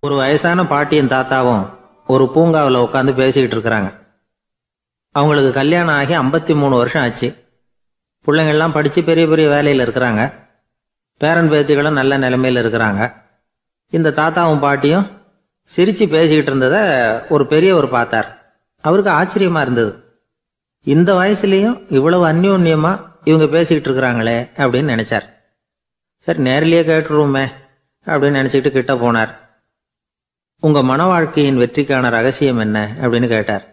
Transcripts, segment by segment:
ஒரு வயசான பாட்டியின் தாத்தாவும் ஒரு பூங்காவில் உட்காந்து பேசிக்கிட்டு இருக்கிறாங்க. அவங்களுக்கு கல்யாணம் ஆகி 53 வருஷம் ஆச்சு. பிள்ளைங்கள்லாம் படித்து பெரிய பெரிய வேலையில் இருக்கிறாங்க. பேரன் பேத்திகளும் நல்ல நிலைமையில் இருக்கிறாங்க. இந்த தாத்தாவும் பாட்டியும் சிரித்து பேசிக்கிட்டு இருந்ததை ஒரு பெரியவர் பார்த்தார். அவருக்கு ஆச்சரியமாக இருந்தது. இந்த வயசுலேயும் இவ்வளவு அந்யோன்யமாக இவங்க பேசிக்கிட்டு இருக்கிறாங்களே அப்படின்னு நினச்சார். சரி, நேரிலேயே கேட்டுருவோமே அப்படின்னு நினச்சிக்கிட்டு கிட்ட போனார். உங்கள் மன வாழ்க்கையின் வெற்றிக்கான ரகசியம் என்ன அப்படின்னு கேட்டார்.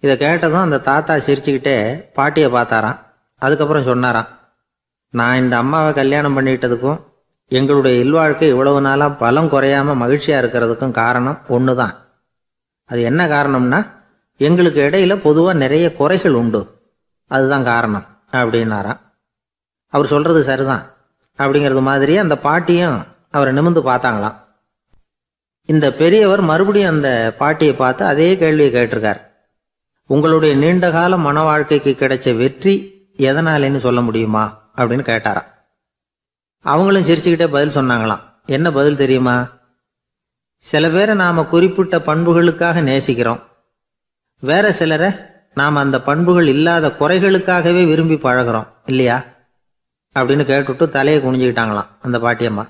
இதை கேட்டதும் அந்த தாத்தா சிரிச்சுக்கிட்டே பாட்டியை பார்த்தாராம். அதுக்கப்புறம் சொன்னாராம், நான் இந்த அம்மாவை கல்யாணம் பண்ணிக்கிட்டதுக்கும் எங்களுடைய இல்வாழ்க்கை இவ்வளவு நாளாக பலம் குறையாமல் மகிழ்ச்சியாக இருக்கிறதுக்கும் காரணம் ஒன்று தான். அது என்ன காரணம்னா, எங்களுக்கு இடையில பொதுவாக நிறைய குறைகள் உண்டு, அதுதான் காரணம் அப்படின்னாராம். அவர் சொல்கிறது சரிதான் அப்படிங்கிறது மாதிரியே அந்த பாட்டியும் அவரை நிமிர்ந்து பார்த்தாங்களாம். இந்த பெரியவர் மறுபடியும் அந்த பாட்டியை பார்த்து அதே கேள்வியை கேட்டிருக்கார். உங்களுடைய நீண்டகால மன வாழ்க்கைக்கு கிடைச்ச வெற்றி எதனாலேன்னு சொல்ல முடியுமா அப்படின்னு கேட்டாராம். அவங்களும் சிரிச்சுக்கிட்டே பதில் சொன்னாங்களாம். என்ன பதில் தெரியுமா? சில பேரை நாம் குறிப்பிட்ட பண்புகளுக்காக நேசிக்கிறோம், வேற சிலரை நாம் அந்த பண்புகள் இல்லாத குறைகளுக்காகவே விரும்பி பழகிறோம் இல்லையா அப்படின்னு கேட்டுவிட்டு தலையை குனிஞ்சுக்கிட்டாங்களாம் அந்த பாட்டியம்மா.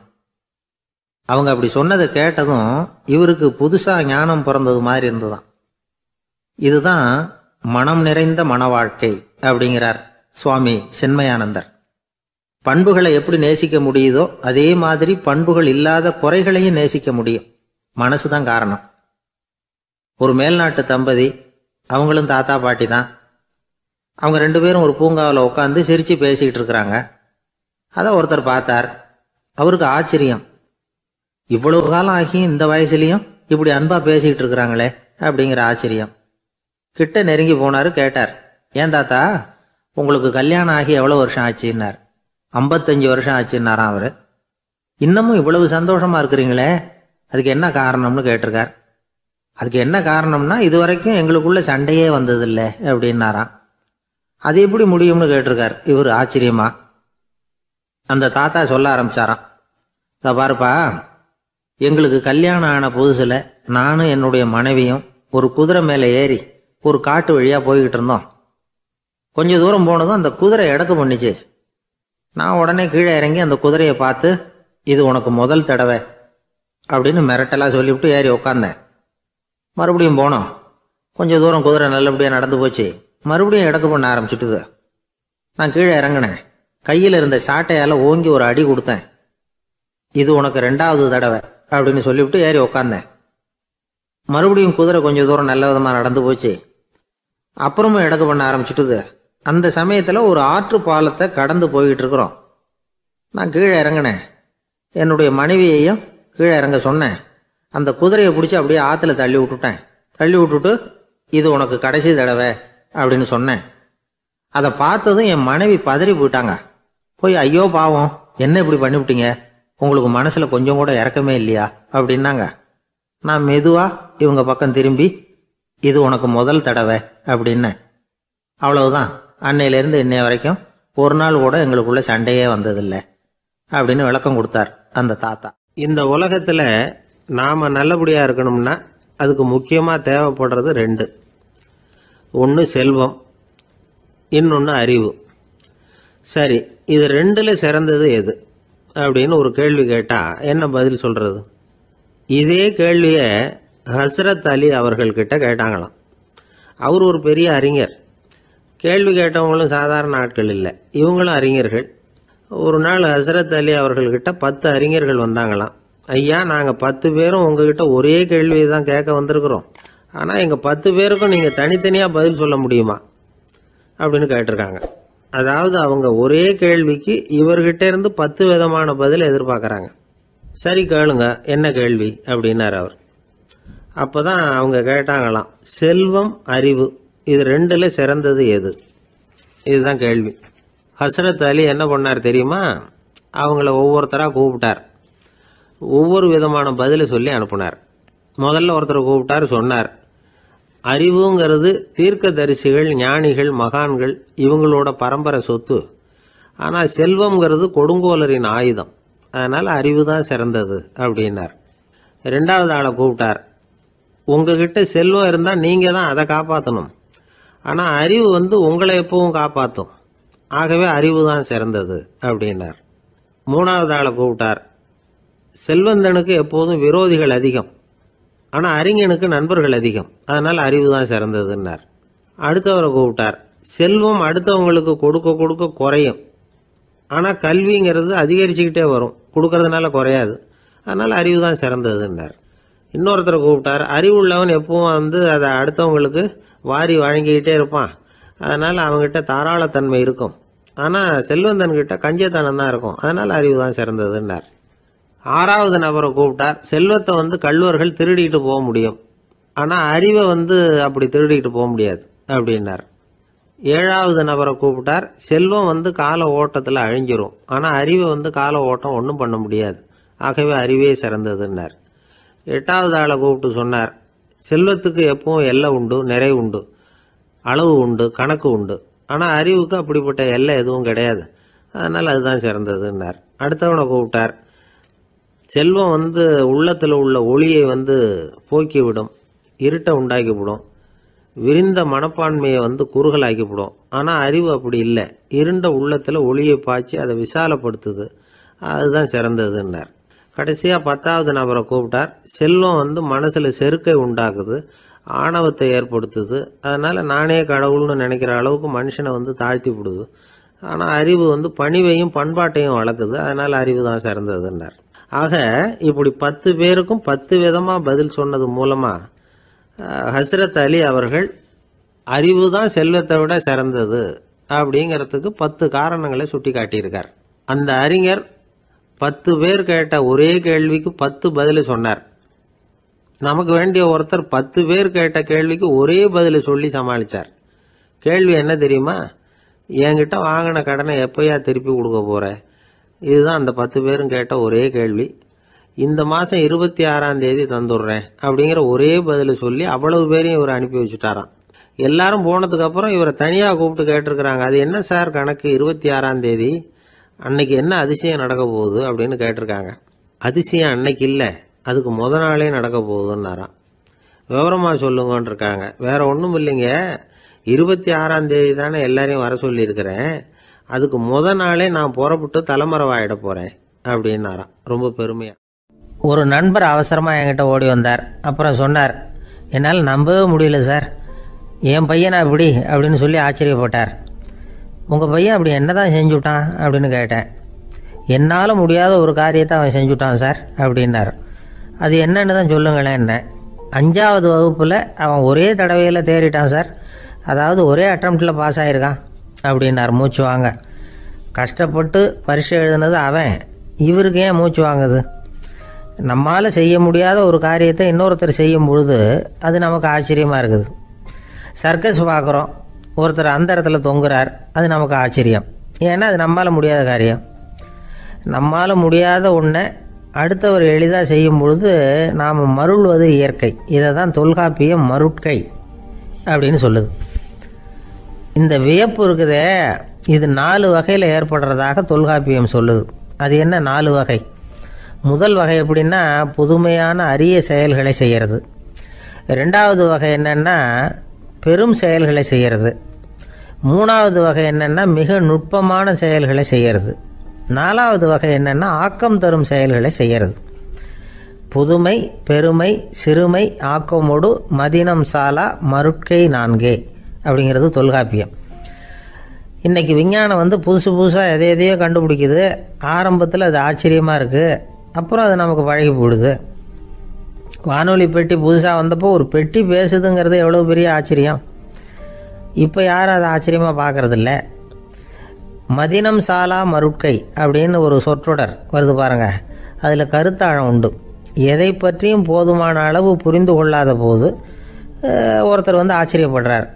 அவங்க அப்படி சொன்னதை கேட்டதும் இவருக்கு புதுசாக ஞானம் பிறந்தது மாதிரி இருந்துதான். இதுதான் மனம் நிறைந்த மன வாழ்க்கை அப்படிங்கிறார் சுவாமி சின்மயானந்தர். பண்புகளை எப்படி நேசிக்க முடியுதோ அதே மாதிரி பண்புகள் இல்லாத குறைகளையும் நேசிக்க முடியும். மனசு தான் காரணம். ஒரு மேல்நாட்டு தம்பதி, அவங்களும் தாத்தா பாட்டி தான். அவங்க 2 பேரும் ஒரு பூங்காவில் உட்காந்து சிரித்து பேசிக்கிட்டு இருக்கிறாங்க. அதை ஒருத்தர் பார்த்தார். அவருக்கு ஆச்சரியம், இவ்வளவு காலம் ஆகி இந்த வயசுலேயும் இப்படி அன்பா பேசிக்கிட்டு இருக்கிறாங்களே அப்படிங்கிற ஆச்சரியம். கிட்ட நெருங்கி போனார். கேட்டார், ஏன் தாத்தா உங்களுக்கு கல்யாணம் ஆகி எவ்வளோ வருஷம் ஆச்சுன்னார். 55 வருஷம் ஆச்சுன்னாராம் அவர். இன்னமும் இவ்வளவு சந்தோஷமா இருக்கிறீங்களே, அதுக்கு என்ன காரணம்னு கேட்டிருக்கார். அதுக்கு என்ன காரணம்னா, இது வரைக்கும் எங்களுக்குள்ள சண்டையே வந்ததில்லை அப்படின்னாராம். அது எப்படி முடியும்னு கேட்டிருக்கார் இவர் ஆச்சரியமா. அந்த தாத்தா சொல்ல ஆரம்பிச்சாராம், இதை பாருப்பா, எங்களுக்கு கல்யாணம் ஆன புதுசில் நானும் என்னுடைய மனைவியும் ஒரு குதிரை மேலே ஏறி ஒரு காட்டு வழியாக போய்கிட்டு இருந்தோம். கொஞ்சம் தூரம் போனதும் அந்த குதிரை எடக்கு பண்ணிச்சு. நான் உடனே கீழே இறங்கி அந்த குதிரையை பார்த்து, இது உனக்கு முதல் தடவை அப்படின்னு மிரட்டலாக சொல்லிவிட்டு ஏறி உக்காந்தேன். மறுபடியும் போனோம். கொஞ்சம் தூரம் குதிரை நல்லபடியாக நடந்து போச்சு. மறுபடியும் எடக்கு பண்ண ஆரம்பிச்சுட்டுது. நான் கீழே இறங்கினேன். கையில் இருந்த சாட்டையால் ஓங்கி ஒரு அடி கொடுத்தேன். இது உனக்கு 2வது தடவை அப்படின்னு சொல்லிவிட்டு ஏறி உக்காந்தேன். மறுபடியும் குதிரை கொஞ்சம் தூரம் நல்ல விதமாக நடந்து போச்சு. அப்புறமும் எடக்கு பண்ண ஆரம்பிச்சுட்டுது. அந்த சமயத்தில் ஒரு ஆற்று பாலத்தை கடந்து போய்கிட்டு இருக்கிறோம். நான் கீழே இறங்கினேன். என்னுடைய மனைவியையும் கீழே இறங்க சொன்னேன். அந்த குதிரையை பிடிச்சி அப்படியே ஆற்றுல தள்ளி விட்டுட்டேன். தள்ளி விட்டுட்டு, இது உனக்கு கடைசி தடவை அப்படின்னு சொன்னேன். அதை பார்த்ததும் என் மனைவி பதறி போயிட்டாங்க. போய், ஐயோ பாவம், என்ன இப்படி பண்ணிவிட்டீங்க, உங்களுக்கு மனசில் கொஞ்சம் கூட இறக்கமே இல்லையா அப்படின்னாங்க. நான் மெதுவாக இவங்க பக்கம் திரும்பி, இது உனக்கு முதல் தடவை அப்படின்னேன். அவ்வளவுதான், அன்னையிலேருந்து இன்னைய வரைக்கும் ஒரு நாள் கூட எங்களுக்குள்ள சண்டையே வந்ததில்லை அப்படின்னு விளக்கம் கொடுத்தார் அந்த தாத்தா. இந்த உலகத்தில் நாம் நல்லபடியாக இருக்கணும்னா அதுக்கு முக்கியமாக தேவைப்படுறது 2. ஒன்று செல்வம், இன்னொன்று அறிவு. சரி, இது 2ல் சிறந்தது எது அப்படின்னு ஒரு கேள்வி கேட்டால் என்ன பதில் சொல்கிறது? இதே கேள்வியை ஹஸ்ரத் அலி அவர்கள்கிட்ட கேட்டாங்களாம். அவர் ஒரு பெரிய அறிஞர். கேள்வி கேட்டவங்களும் சாதாரண ஆட்கள் இல்லை, இவங்களும் அறிஞர்கள். ஒரு நாள் ஹஸ்ரத் அலி அவர்கள்கிட்ட 10 அறிஞர்கள் வந்தாங்களாம். ஐயா, நாங்கள் 10 பேரும் உங்ககிட்ட ஒரே கேள்வியை தான் கேட்க வந்திருக்கிறோம், ஆனால் எங்கள் 10 பேருக்கும் நீங்கள் தனித்தனியாக பதில் சொல்ல முடியுமா அப்படின்னு கேட்டிருக்காங்க. அதாவது அவங்க ஒரே கேள்விக்கு இவர்கிட்ட இருந்து 10 விதமான பதில் எதிர்பார்க்குறாங்க. சரி கேளுங்க, என்ன கேள்வி அப்படின்னார் அவர். அப்போ தான் அவங்க கேட்டாங்களாம், செல்வம் அறிவு இது 2ல் சிறந்தது எது? இதுதான் கேள்வி. ஹஸ்ரத் அலி என்ன பண்ணார் தெரியுமா? அவங்கள ஒவ்வொருத்தராக கூப்பிட்டார். ஒவ்வொரு விதமான பதிலை சொல்லி அனுப்புனார். முதல்ல ஒருத்தரை கூப்பிட்டார். சொன்னார், அறிவுங்கிறது தீர்க்கதரிசிகள், ஞானிகள், மகான்கள் இவங்களோட பரம்பரை சொத்து. ஆனால் செல்வம்ங்கிறது கொடுங்கோலரின் ஆயுதம். அதனால் அறிவு தான் சிறந்தது அப்படின்னார். ரெண்டாவது ஆளை கூப்பிட்டார். உங்ககிட்ட செல்வம் இருந்தால் நீங்கள் தான் அதை காப்பாற்றணும், ஆனால் அறிவு உங்களை எப்பவும் காப்பாற்றும், ஆகவே அறிவு தான் சிறந்தது அப்படின்னார். மூணாவது ஆளை கூப்பிட்டார். செல்வந்தனுக்கு எப்போதும் விரோதிகள் அதிகம், ஆனால் அறிஞனுக்கு நண்பர்கள் அதிகம், அதனால் அறிவு தான் சிறந்ததுன்னார். அடுத்தவரை கூப்பிட்டார். செல்வம் அடுத்தவங்களுக்கு கொடுக்க கொடுக்க குறையும், ஆனால் கல்விங்கிறது அதிகரிச்சுக்கிட்டே வரும், கொடுக்கறதுனால குறையாது, அதனால் அறிவு தான் சிறந்ததுன்னார். இன்னொருத்தரை கூப்பிட்டார். அறிவுள்ளவன் எப்பவும் அதை அடுத்தவங்களுக்கு வாரி வழங்கிக்கிட்டே இருப்பான், அதனால் அவங்ககிட்ட தாராளத்தன்மை இருக்கும், ஆனால் செல்வந்தன்கிட்ட கஞ்சத்தனம் தான் இருக்கும், அதனால் அறிவு தான் சிறந்ததுன்னார். ஆறாவது நபரை கூப்பிட்டார். செல்வத்தை கள்வர்கள் திருடிட்டு போக முடியும், ஆனால் அறிவை அப்படி திருடிட்டு போக முடியாது அப்படின்னார். ஏழாவது நபரை கூப்பிட்டார். செல்வம் கால ஓட்டத்தில் அழிஞ்சிரும், ஆனால் அறிவை கால ஓட்டம் ஒன்றும் பண்ண முடியாது, ஆகவே அறிவே சிறந்ததுன்னார். எட்டாவது ஆளை கூப்பிட்டு சொன்னார். செல்வத்துக்கு எப்பவும் எல்லை உண்டு, நிறை உண்டு, அளவு உண்டு, கணக்கு உண்டு, ஆனால் அறிவுக்கு அப்படிப்பட்ட எல்லை எதுவும் கிடையாது, அதனால் அதுதான் சிறந்ததுன்னார். அடுத்தவனை கூப்பிட்டார். செல்வம் உள்ளத்தில் உள்ள ஒளியை போக்கிவிடும், இருட்டை உண்டாக்கிவிடும், விரிந்த மனப்பான்மையை குறுகலாக்கிவிடும், ஆனால் அறிவு அப்படி இல்லை, இருண்ட உள்ளத்தில் ஒளியை பாய்ச்சி அதை விசாலப்படுத்துது, அதுதான் சிறந்ததுன்னார். கடைசியாக 10வது நபரை கூப்பிட்டார். செல்வம் மனசில் செருக்கை உண்டாக்குது, ஆணவத்தை ஏற்படுத்துது, அதனால் நானே கடவுள்னு நினைக்கிற அளவுக்கு மனுஷனை தாழ்த்தி விடுது, ஆனால் அறிவு பணிவையும் பண்பாட்டையும் வளர்க்குது, அதனால் அறிவு தான் சிறந்ததுன்னார். ஆக இப்படி 10 பேருக்கும் 10 விதமாக பதில் சொன்னது மூலமாக ஹஸ்ரத் அலி அவர்கள் அறிவு தான் செல்வத்தை விட சிறந்தது அப்படிங்கிறதுக்கு 10 காரணங்களை சுட்டி காட்டியிருக்கார். அந்த அறிஞர் 10 பேர் கேட்ட ஒரே கேள்விக்கு 10 பதில் சொன்னார். நமக்கு வேண்டிய ஒருத்தர் 10 பேர் கேட்ட கேள்விக்கு ஒரே பதில் சொல்லி சமாளித்தார். கேள்வி என்ன தெரியுமா? என்கிட்ட வாங்கின கடனை எப்போயா திருப்பி கொடுக்க போகிற? இதுதான் அந்த 10 பேரும் கேட்ட ஒரே கேள்வி. இந்த மாதம் 26ஆம் தேதி தந்துடுறேன் அப்படிங்கிற ஒரே பதில் சொல்லி அவ்வளவு பேரையும் இவர் அனுப்பி வச்சுட்டாராம். எல்லாரும் போனதுக்கப்புறம் இவரை தனியாக கூப்பிட்டு கேட்டிருக்கிறாங்க. அது என்ன சார் கணக்கு, 26ஆம் தேதி அன்னைக்கு என்ன அதிசயம் நடக்க போகுது அப்படின்னு கேட்டிருக்காங்க. அதிசயம் அன்னைக்கு இல்லை, அதுக்கு நாளே நடக்க போகுதுன்னாராம். விவரமாக சொல்லுங்கன்னு இருக்காங்க. வேற ஒன்றும் இல்லைங்க, 26ஆம் தேதி தானே எல்லாரையும் வர சொல்லியிருக்கிறேன், அதுக்கு நாளே நான் புறப்பட்டு தலைமறைவாயிட போகிறேன் அப்படின்னாராம் ரொம்ப பெருமையாக. ஒரு நண்பர் அவசரமாக என்கிட்ட ஓடி வந்தார். அப்புறம் சொன்னார், என்னால் நம்பவே முடியல சார், என் பையனா இப்படி அப்படின்னு சொல்லி ஆச்சரியப்பட்டார். உங்கள் பையன் அப்படி என்ன தான் செஞ்சுட்டான் அப்படின்னு கேட்டேன். என்னால் முடியாத ஒரு காரியத்தை அவன் செஞ்சுட்டான் சார் அப்படின்னார். அது என்னன்னு தான் சொல்லுங்களேன். என்ன 5வது வகுப்பில் அவன் ஒரே தடவையில் தேறிட்டான் சார், அதாவது ஒரே அட்டம்ப்டில் பாஸ் ஆகிருக்கான் அப்படின்னார் மூச்சு வாங்க. கஷ்டப்பட்டு பரீட்சை எழுதுனது அவன், இவருக்கு ஏன் மூச்சு வாங்குது? நம்மால் செய்ய முடியாத ஒரு காரியத்தை இன்னொருத்தர் செய்யும் பொழுது அது நமக்கு ஆச்சரியமாக இருக்குது. சர்க்கஸ் பார்க்குறோம், ஒருத்தர் அந்த இடத்துல தொங்குறார், அது நமக்கு ஆச்சரியம், ஏன்னா அது நம்மால் முடியாத காரியம். நம்மால் முடியாத ஒன்றை அடுத்தவர் எளிதாக செய்யும் பொழுது நாம் மருள்வது இயற்கை. இதை தான் தொல்காப்பியம் மருட்கை அப்படின்னு சொல்லுது. இந்த வியப்பு இருக்குதே, இது 4 வகையில் ஏற்படுறதாக தொல்காப்பியம் சொல்லுது. அது என்ன 4 வகை? முதல் வகை எப்படின்னா புதுமையான அரிய செயல்களை செய்கிறது. 2வது வகை என்னன்னா பெரும் செயல்களை செய்கிறது. 3வது வகை என்னன்னா மிக நுட்பமான செயல்களை செய்கிறது. 4வது வகை என்னன்னா ஆக்கம் தரும் செயல்களை செய்கிறது. புதுமை, பெருமை, சிறுமை, ஆக்கமோடு மதினம் சாலா மருட்கை 4 அப்படிங்கிறது தொல்காப்பியம். இன்றைக்கி விஞ்ஞானம் புதுசு புதுசாக எதையோ கண்டுபிடிக்குது. ஆரம்பத்தில் அது ஆச்சரியமாக இருக்குது, அப்புறம் அது நமக்கு பழகி போடுது. வானொலி பெட்டி புதுசாக வந்தப்போ ஒரு பெட்டி பேசுதுங்கிறது எவ்வளோ பெரிய ஆச்சரியம். இப்போ யாரும் அதை ஆச்சரியமாக பார்க்குறதில்ல. மதினம் சாலா மருட்கை அப்படின்னு ஒரு சொற்றொடர் வருது பாருங்க, அதில் கருத்தாழம் உண்டு. எதை பற்றியும் போதுமான அளவு புரிந்து கொள்ளாத போது ஒருத்தர் ஆச்சரியப்படுறார்.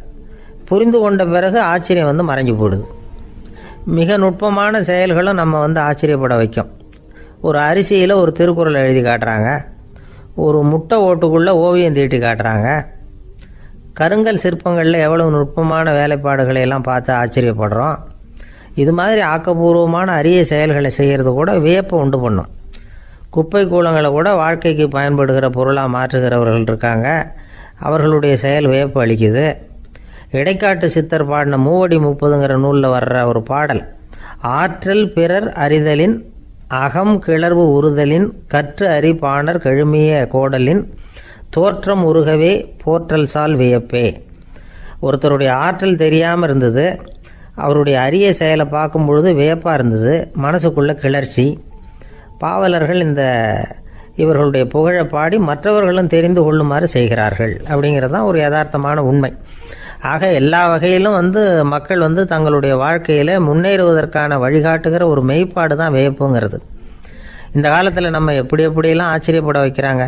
புரிந்து கொண்ட பிறகு ஆச்சரியம் மறைஞ்சு போடுது. மிக நுட்பமான செயல்களும் நம்ம ஆச்சரியப்பட வைக்கும். ஒரு அரிசியில் ஒரு திருக்குறள் எழுதி காட்டுறாங்க, ஒரு முட்டை ஓட்டுக்குள்ளே ஓவியம் தீட்டி காட்டுறாங்க. கருங்கல் சிற்பங்களில் எவ்வளவு நுட்பமான வேலைப்பாடுகளை எல்லாம் பார்த்து ஆச்சரியப்படுறோம். இது மாதிரி ஆக்கப்பூர்வமான அரிய செயல்களை செய்கிறது கூட வியப்பை உண்டு பண்ணும். குப்பை கூலங்களை கூட வாழ்க்கைக்கு பயன்படுகிற பொருளாக மாற்றுகிறவர்கள் இருக்காங்க. அவர்களுடைய செயல் வியப்பு அளிக்குது. இடைக்காட்டு சித்தர் பாடின மூவடி 30ங்கிற நூலில் வர்ற ஒரு பாடல், ஆற்றல் பிறர் அறிதலின் அகம் கிளர்வு உறுதலின் கற்று அறி பாணர் கழுமிய கோடலின் தோற்றம் உருகவே போற்றல் சால் வியப்பே. ஒருத்தருடைய ஆற்றல் தெரியாமல் இருந்தது, அவருடைய அரிய செயலை பார்க்கும் பொழுது வியப்பாக இருந்தது, மனசுக்குள்ள கிளர்ச்சி. பாவலர்கள் இவர்களுடைய புகழை பாடி மற்றவர்களும் தெரிந்து கொள்ளுமாறு செய்கிறார்கள் அப்படிங்கிறது தான் ஒரு யதார்த்தமான உண்மை. ஆக எல்லா வகையிலும் மக்கள் தங்களுடைய வாழ்க்கையில் முன்னேறுவதற்கான வழிகாட்டுகிற ஒரு மெய்ப்பாடு தான் வியப்புங்கிறது. இந்த காலத்தில் நம்ம எப்படியெல்லாம் ஆச்சரியப்பட வைக்கிறாங்க.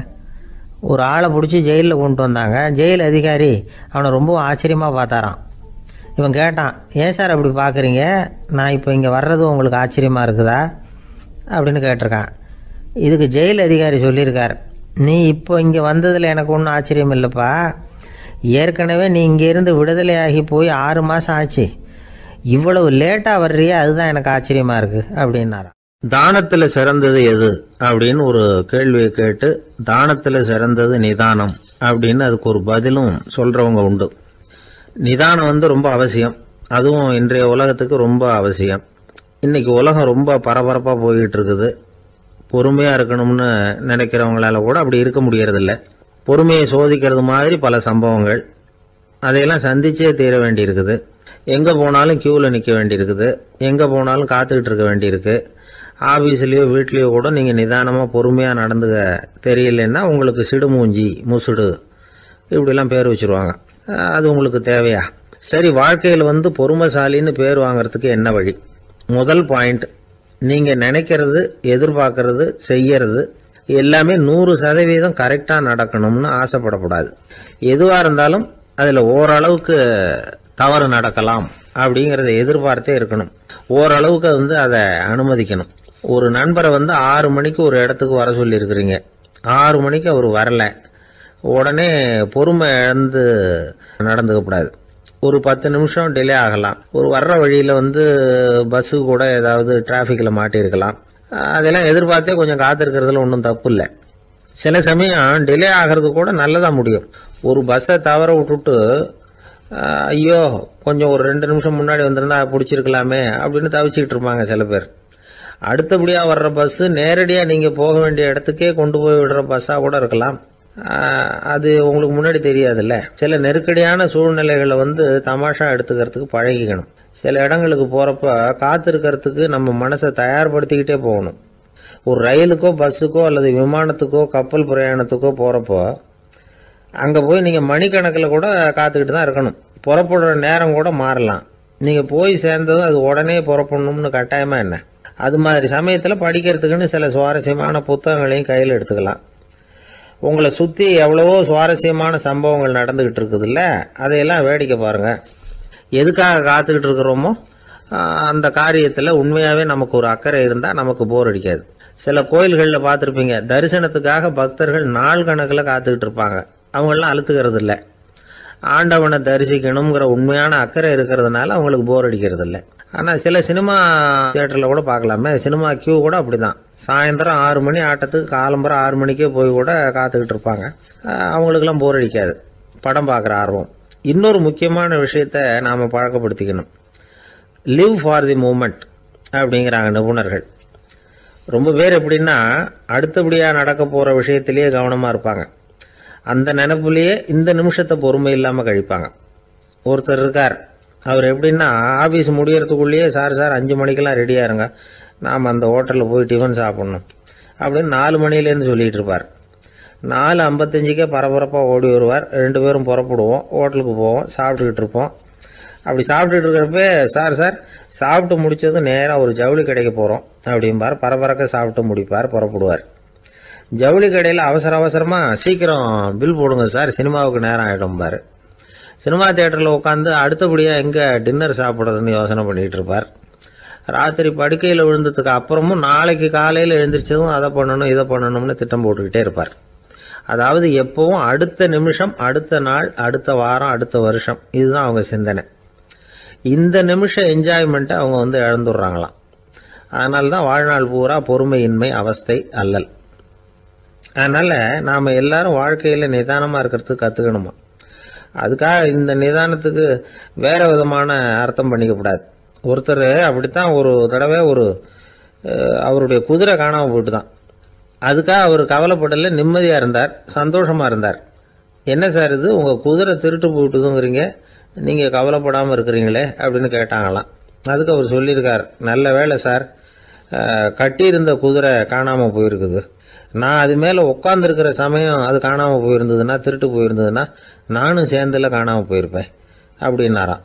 ஒரு ஆளை பிடிச்சி ஜெயிலில் கொண்டு வந்தாங்க. ஜெயில் அதிகாரி அவனை ரொம்ப ஆச்சரியமாக பார்த்தாராம். இவன் கேட்டான், ஏன் சார் அப்படி பார்க்குறீங்க, நான் இப்போ இங்கே வர்றது உங்களுக்கு ஆச்சரியமாக இருக்குதா அப்படின்னு கேட்டிருக்கான். இதுக்கு ஜெயில் அதிகாரி சொல்லியிருக்கார், நீ இப்போ இங்கே வந்ததில் எனக்கு ஒன்றும் ஆச்சரியம் இல்லைப்பா, ஏற்கனவே நீ இங்கேருந்து விடுதலையாகி போய் 6 மாதம் ஆச்சு, இவ்வளவு லேட்டாக வர்றியே அதுதான் எனக்கு ஆச்சரியமாக இருக்குது அப்படின்னாராம். தானத்தில் சிறந்தது எது அப்படின்னு ஒரு கேள்வியை கேட்டு, தானத்தில் சிறந்தது நிதானம் அப்படின்னு அதுக்கு ஒரு பதிலும் சொல்கிறவங்க உண்டு. நிதானம் ரொம்ப அவசியம், அதுவும் இன்றைய உலகத்துக்கு ரொம்ப அவசியம். இன்றைக்கி உலகம் ரொம்ப பரபரப்பாக போய்கிட்டு இருக்குது. பொறுமையாக இருக்கணும்னு நினைக்கிறவங்களால கூட அப்படி இருக்க முடியறதில்ல. பொறுமையை சோதிக்கிறது மாதிரி பல சம்பவங்கள், அதையெல்லாம் சந்திச்சே தீர வேண்டியிருக்குது. எங்கே போனாலும் க்யூவில் நிற்க வேண்டியிருக்குது, எங்கே போனாலும் காத்துக்கிட்டு இருக்க வேண்டியிருக்கு. ஆஃபீஸ்லேயோ வீட்லேயோ கூட நீங்கள் நிதானமாக பொறுமையாக நடந்துக்க தெரியலன்னா உங்களுக்கு சிடுமூஞ்சி முசுடு இப்படிலாம் பேர் வச்சுருவாங்க. அது உங்களுக்கு தேவையா? சரி, வாழ்க்கையில் பொறுமைசாலின்னு பேர் வாங்கிறதுக்கு என்ன வழி? முதல் பாயிண்ட், நீங்கள் நினைக்கிறது, எதிர்பார்க்கறது, செய்யறது எல்லாமே 100% கரெக்டாக நடக்கணும்னு ஆசைப்படக்கூடாது. எதுவாக இருந்தாலும் அதில் ஓரளவுக்கு தவறு நடக்கலாம் அப்படிங்கிறத எதிர்பார்த்தே இருக்கணும். ஓரளவுக்கு அதை அனுமதிக்கணும். ஒரு நண்பரை 6 மணிக்கு ஒரு இடத்துக்கு வர சொல்லியிருக்கிறீங்க, 6 மணிக்கு அவர் வரலை, உடனே பொறுமை இழந்து நடந்துக்கக்கூடாது. ஒரு 10 நிமிஷம் டிலே ஆகலாம். ஒரு வர்ற வழியில் பஸ்ஸு கூட ஏதாவது டிராஃபிக்கில் மாட்டியிருக்கலாம். அதெல்லாம் எதிர்பார்த்தே கொஞ்சம் காத்திருக்கிறதுல ஒன்றும் தப்பு இல்லை. சில சமயம் டிலே ஆகிறது கூட நல்லதாக முடியும். ஒரு பஸ்ஸை தவற விட்டுட்டு, ஐயோ கொஞ்சம் ஒரு 2 நிமிஷம் முன்னாடி வந்திருந்தா பிடிச்சிருக்கலாமே அப்படின்னு தவிச்சிக்கிட்டு இருப்பாங்க சில பேர். அடுத்தபடியாக வர்ற பஸ்ஸு நேரடியாக நீங்கள் போக வேண்டிய இடத்துக்கே கொண்டு போய் விடுற பஸ்ஸாக கூட இருக்கலாம். அது உங்களுக்கு முன்னாடி தெரியாதுல்ல. சில நெருக்கடியான சூழ்நிலைகளை தமாஷா எடுத்துக்கிறதுக்கு பழகிக்கணும். சில இடங்களுக்கு போகிறப்ப காத்திருக்கிறதுக்கு நம்ம மனசை தயார்படுத்திக்கிட்டே போகணும். ஒரு ரயிலுக்கோ பஸ்ஸுக்கோ அல்லது விமானத்துக்கோ கப்பல் பிரயாணத்துக்கோ போகிறப்போ அங்கே போய் நீங்கள் மணிக்கணக்கில் கூட காத்துக்கிட்டு தான் இருக்கணும். புறப்படுற நேரம் கூட மாறலாம். நீங்கள் போய் சேர்ந்ததும் அது உடனே புறப்படணும்னு கட்டாயமாக என்ன? அது மாதிரி சமயத்தில் படிக்கிறதுக்குன்னு சில சுவாரஸ்யமான புத்தகங்களையும் கையில் எடுத்துக்கலாம். உங்களை சுற்றி எவ்வளவோ சுவாரஸ்யமான சம்பவங்கள் நடந்துக்கிட்டு இருக்குதுல்ல, அதையெல்லாம் வேடிக்கை பாருங்கள். எதுக்காக காத்துக்கிட்டு இருக்கிறோமோ அந்த காரியத்தில் உண்மையாகவே நமக்கு ஒரு அக்கறை இருந்தால் நமக்கு போர் அடிக்காது. சில கோயில்களில் பார்த்துருப்பீங்க, தரிசனத்துக்காக பக்தர்கள் நாள் கணக்கில் காத்துக்கிட்டு இருப்பாங்க. அவங்களெலாம் அழுத்துக்கிறது இல்லை. ஆண்டவனை தரிசிக்கணுங்கிற உண்மையான அக்கறை இருக்கிறதுனால அவங்களுக்கு போர் அடிக்கிறது இல்லை. ஆனால் சில சினிமா தியேட்டரில் கூட பார்க்கலாமே, சினிமா கியூ கூட அப்படி தான். சாயந்தரம் 6 மணி ஆட்டத்துக்கு காலம்பரம் 6 மணிக்கே போய் கூட காத்துக்கிட்டு இருப்பாங்க. அவங்களுக்கெல்லாம் போர் அடிக்காது, படம் பார்க்குற ஆர்வம். இன்னொரு முக்கியமான விஷயத்தை நாம் பழக்கப்படுத்திக்கணும். லிவ் ஃபார் தி மூமெண்ட் அப்படிங்கிறாங்க நிபுணர்கள். ரொம்ப பேர் எப்படின்னா அடுத்தபடியாக நடக்க போகிற விஷயத்திலேயே கவனமாக இருப்பாங்க. அந்த நினைப்புலேயே இந்த நிமிஷத்தை பொறுமை இல்லாமல் கழிப்பாங்க. ஒருத்தர் இருக்கார், அவர் எப்படின்னா ஆஃபீஸ் முடியறதுக்குள்ளேயே சார் 5 மணிக்கெல்லாம் ரெடியாக இருங்க, நாம் அந்த ஹோட்டலில் போய் டிஃபன் சாப்பிட்ணும் அப்படின்னு 4 மணிலேருந்து சொல்லிகிட்டு இருப்பார். 4:55 பரபரப்பாக ஓடி வருவார். 2 பேரும் புறப்படுவோம், ஹோட்டலுக்கு போவோம், சாப்பிட்டுக்கிட்டு இருப்போம். அப்படி சாப்பிட்டுட்டு இருக்கிறப்ப சார் சாப்பிட்டு முடித்தது நேராக ஒரு ஜவுளி கடைக்கு போகிறோம் அப்படிம்பார். பரபரக்க சாப்பிட்டு முடிப்பார், புறப்படுவார். ஜவுளி கடையில் அவசரமாக சீக்கிரம் பில் போடுங்க சார், சினிமாவுக்கு நேரம் ஆகிடும்பார். சினிமா தியேட்டரில் உட்காந்து அடுத்தபடியாக எங்கே டின்னர் சாப்பிட்றதுன்னு யோசனை பண்ணிகிட்டு இருப்பார். ராத்திரி படுக்கையில் விழுந்ததுக்கு அப்புறமும் நாளைக்கு காலையில் எழுந்திரிச்சதும் அதை பண்ணணும் இதை பண்ணணும்னு திட்டம் போட்டுக்கிட்டே இருப்பார். அதாவது எப்பவும் அடுத்த நிமிஷம், அடுத்த நாள், அடுத்த வாரம், அடுத்த வருஷம், இதுதான் அவங்க சிந்தனை. இந்த நிமிஷம் என்ஜாய்மெண்ட்டை அவங்க இழந்துடுறாங்களாம். அதனால தான் வாழ்நாள் பூரா பொறுமையின்மை அவஸ்தை அல்லல். அதனால் நாம் எல்லாரும் வாழ்க்கையில் நிதானமாக இருக்கிறதுக்கு கற்றுக்கணுமா. அதுக்காக இந்த நிதானத்துக்கு வேறு விதமான அர்த்தம் பண்ணிக்கக்கூடாது. ஒருத்தர் அப்படித்தான் ஒரு தடவை அவருடைய குதிரை காணாமல் போயிட்டு தான். அதுக்காக அவர் கவலைப்படலை, நிம்மதியாக இருந்தார், சந்தோஷமாக இருந்தார். என்ன சார் இது, உங்கள் குதிரை திருட்டு போயிட்டுதுங்கிறீங்க, நீங்கள் கவலைப்படாமல் இருக்கிறீங்களே அப்படின்னு கேட்டாங்களாம். அதுக்கு அவர் சொல்லியிருக்கார், நல்ல வேலை சார், கட்டியிருந்த குதிரை காணாமல் போயிருக்குது. நான் அது மேலே உட்காந்துருக்கிற சமயம் அது காணாமல் போயிருந்ததுன்னா, திருட்டு போயிருந்ததுன்னா நானும் சேர்ந்தில் காணாமல் போயிருப்பேன் அப்படின்னாராம்.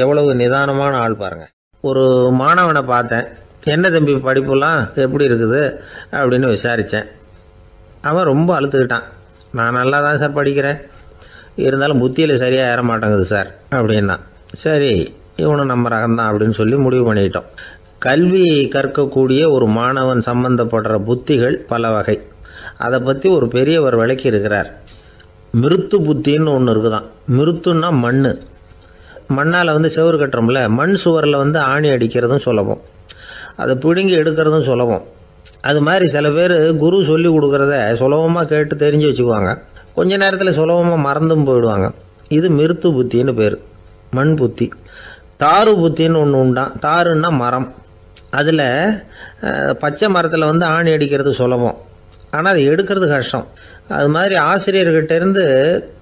எவ்வளவு நிதானமான ஆள் பாருங்கள். ஒரு மாணவனை பார்த்தேன், என்ன தம்பி படிப்புலாம் எப்படி இருக்குது அப்படின்னு விசாரித்தேன். அவன் ரொம்ப அழுத்துக்கிட்டான். நான் நல்லா தான் சார் படிக்கிறேன், இருந்தாலும் புத்தியில் சரியாக ஏற மாட்டேங்குது சார் அப்படின்னா. சரி, இவனும் நம்ம ரகம்தான் அப்படின்னு சொல்லி முடிவு பண்ணிக்கிட்டோம். கல்வி கற்கக்கூடிய ஒரு மாணவன் சம்பந்தப்படுற புத்திகள் பல வகை. அதை பற்றி ஒரு பெரியவர் விளக்கி இருக்கிறார். மிருத்து புத்தின்னு ஒன்று இருக்குதான். மிருத்துன்னா மண்ணால் செவுறு கட்டுறோம்ல, மண் சுவரில் ஆணி அடிக்கிறதும் சுலபம், அதை பிடுங்கி எடுக்கிறதும் சுலபம். அது மாதிரி சில பேர் குரு சொல்லி கொடுக்குறத சுலபமாக கேட்டு தெரிஞ்சு வச்சுக்குவாங்க, கொஞ்ச நேரத்தில் சுலபமாக மறந்தும் போயிடுவாங்க. இது மிருத்து புத்தின்னு பேர், மண் புத்தி. தாரு புத்தின்னு ஒன்று உண்டான். தாருன்னா மரம். அதில் பச்சை மரத்தில் ஆணி அடிக்கிறது சுலபம், ஆனால் அது எடுக்கிறது கஷ்டம். அது மாதிரி ஆசிரியர்கிட்டேருந்து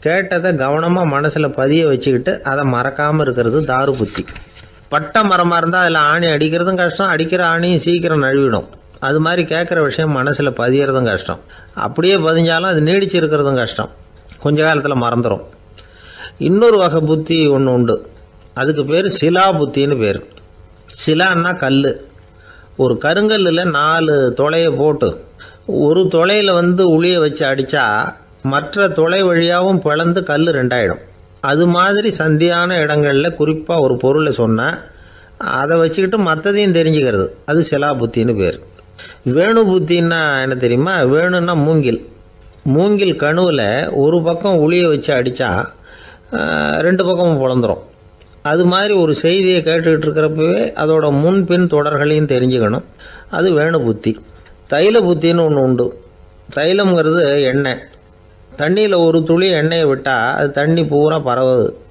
கேட்டதை கவனமாக மனசில் பதிய வச்சுக்கிட்டு அதை மறக்காமல் இருக்கிறது தாரு புத்தி. பட்டை மரமாக இருந்தால் அதில் ஆணி அடிக்கிறதும் கஷ்டம், அடிக்கிற ஆணியும் சீக்கிரம் நழுவிடும். அது மாதிரி கேட்குற விஷயம் மனசில் பதியறதும் கஷ்டம். அப்படியே பதிஞ்சாலும் அது நீடிச்சு இருக்கிறதும் கஷ்டம், கொஞ்ச காலத்தில் மறந்துடும். இன்னொரு வகை புத்தி ஒன்று உண்டு, அதுக்கு பேர் சிலா புத்தின்னு பேர். சிலான்னா கல். ஒரு கருங்கல்லில் 4 துளையை போட்டு ஒரு துளையில் உளியை வச்சு அடித்தா மற்ற துளை வழியாகவும் பிளந்து கல் 2 ஆகிடும். அது மாதிரி சந்தியான இடங்களில் குறிப்பாக ஒரு பொருளை சொன்னால் அதை வச்சுக்கிட்டு மற்றதையும் தெரிஞ்சுக்கிறது, அது சிலா புத்தின்னு பேர். வேணு புத்தின்னா என்ன தெரியுமா? வேணுன்னா மூங்கில் கணுவில் ஒரு பக்கம் உளியை வச்சு அடித்தா 2 பக்கமும் பிளந்துடும். அது மாதிரி ஒரு செய்தியை கேட்டுக்கிட்டு இருக்கிறப்பவே அதோட முன்பின் தொடர்களையும் தெரிஞ்சுக்கணும், அது வேணு புத்தி. தைல புத்தின்னு ஒன்று உண்டு. தைலம்ங்கிறது எண்ணெய். தண்ணியில் ஒரு துளி எண்ணெயை விட்டால் அது தண்ணி பூரா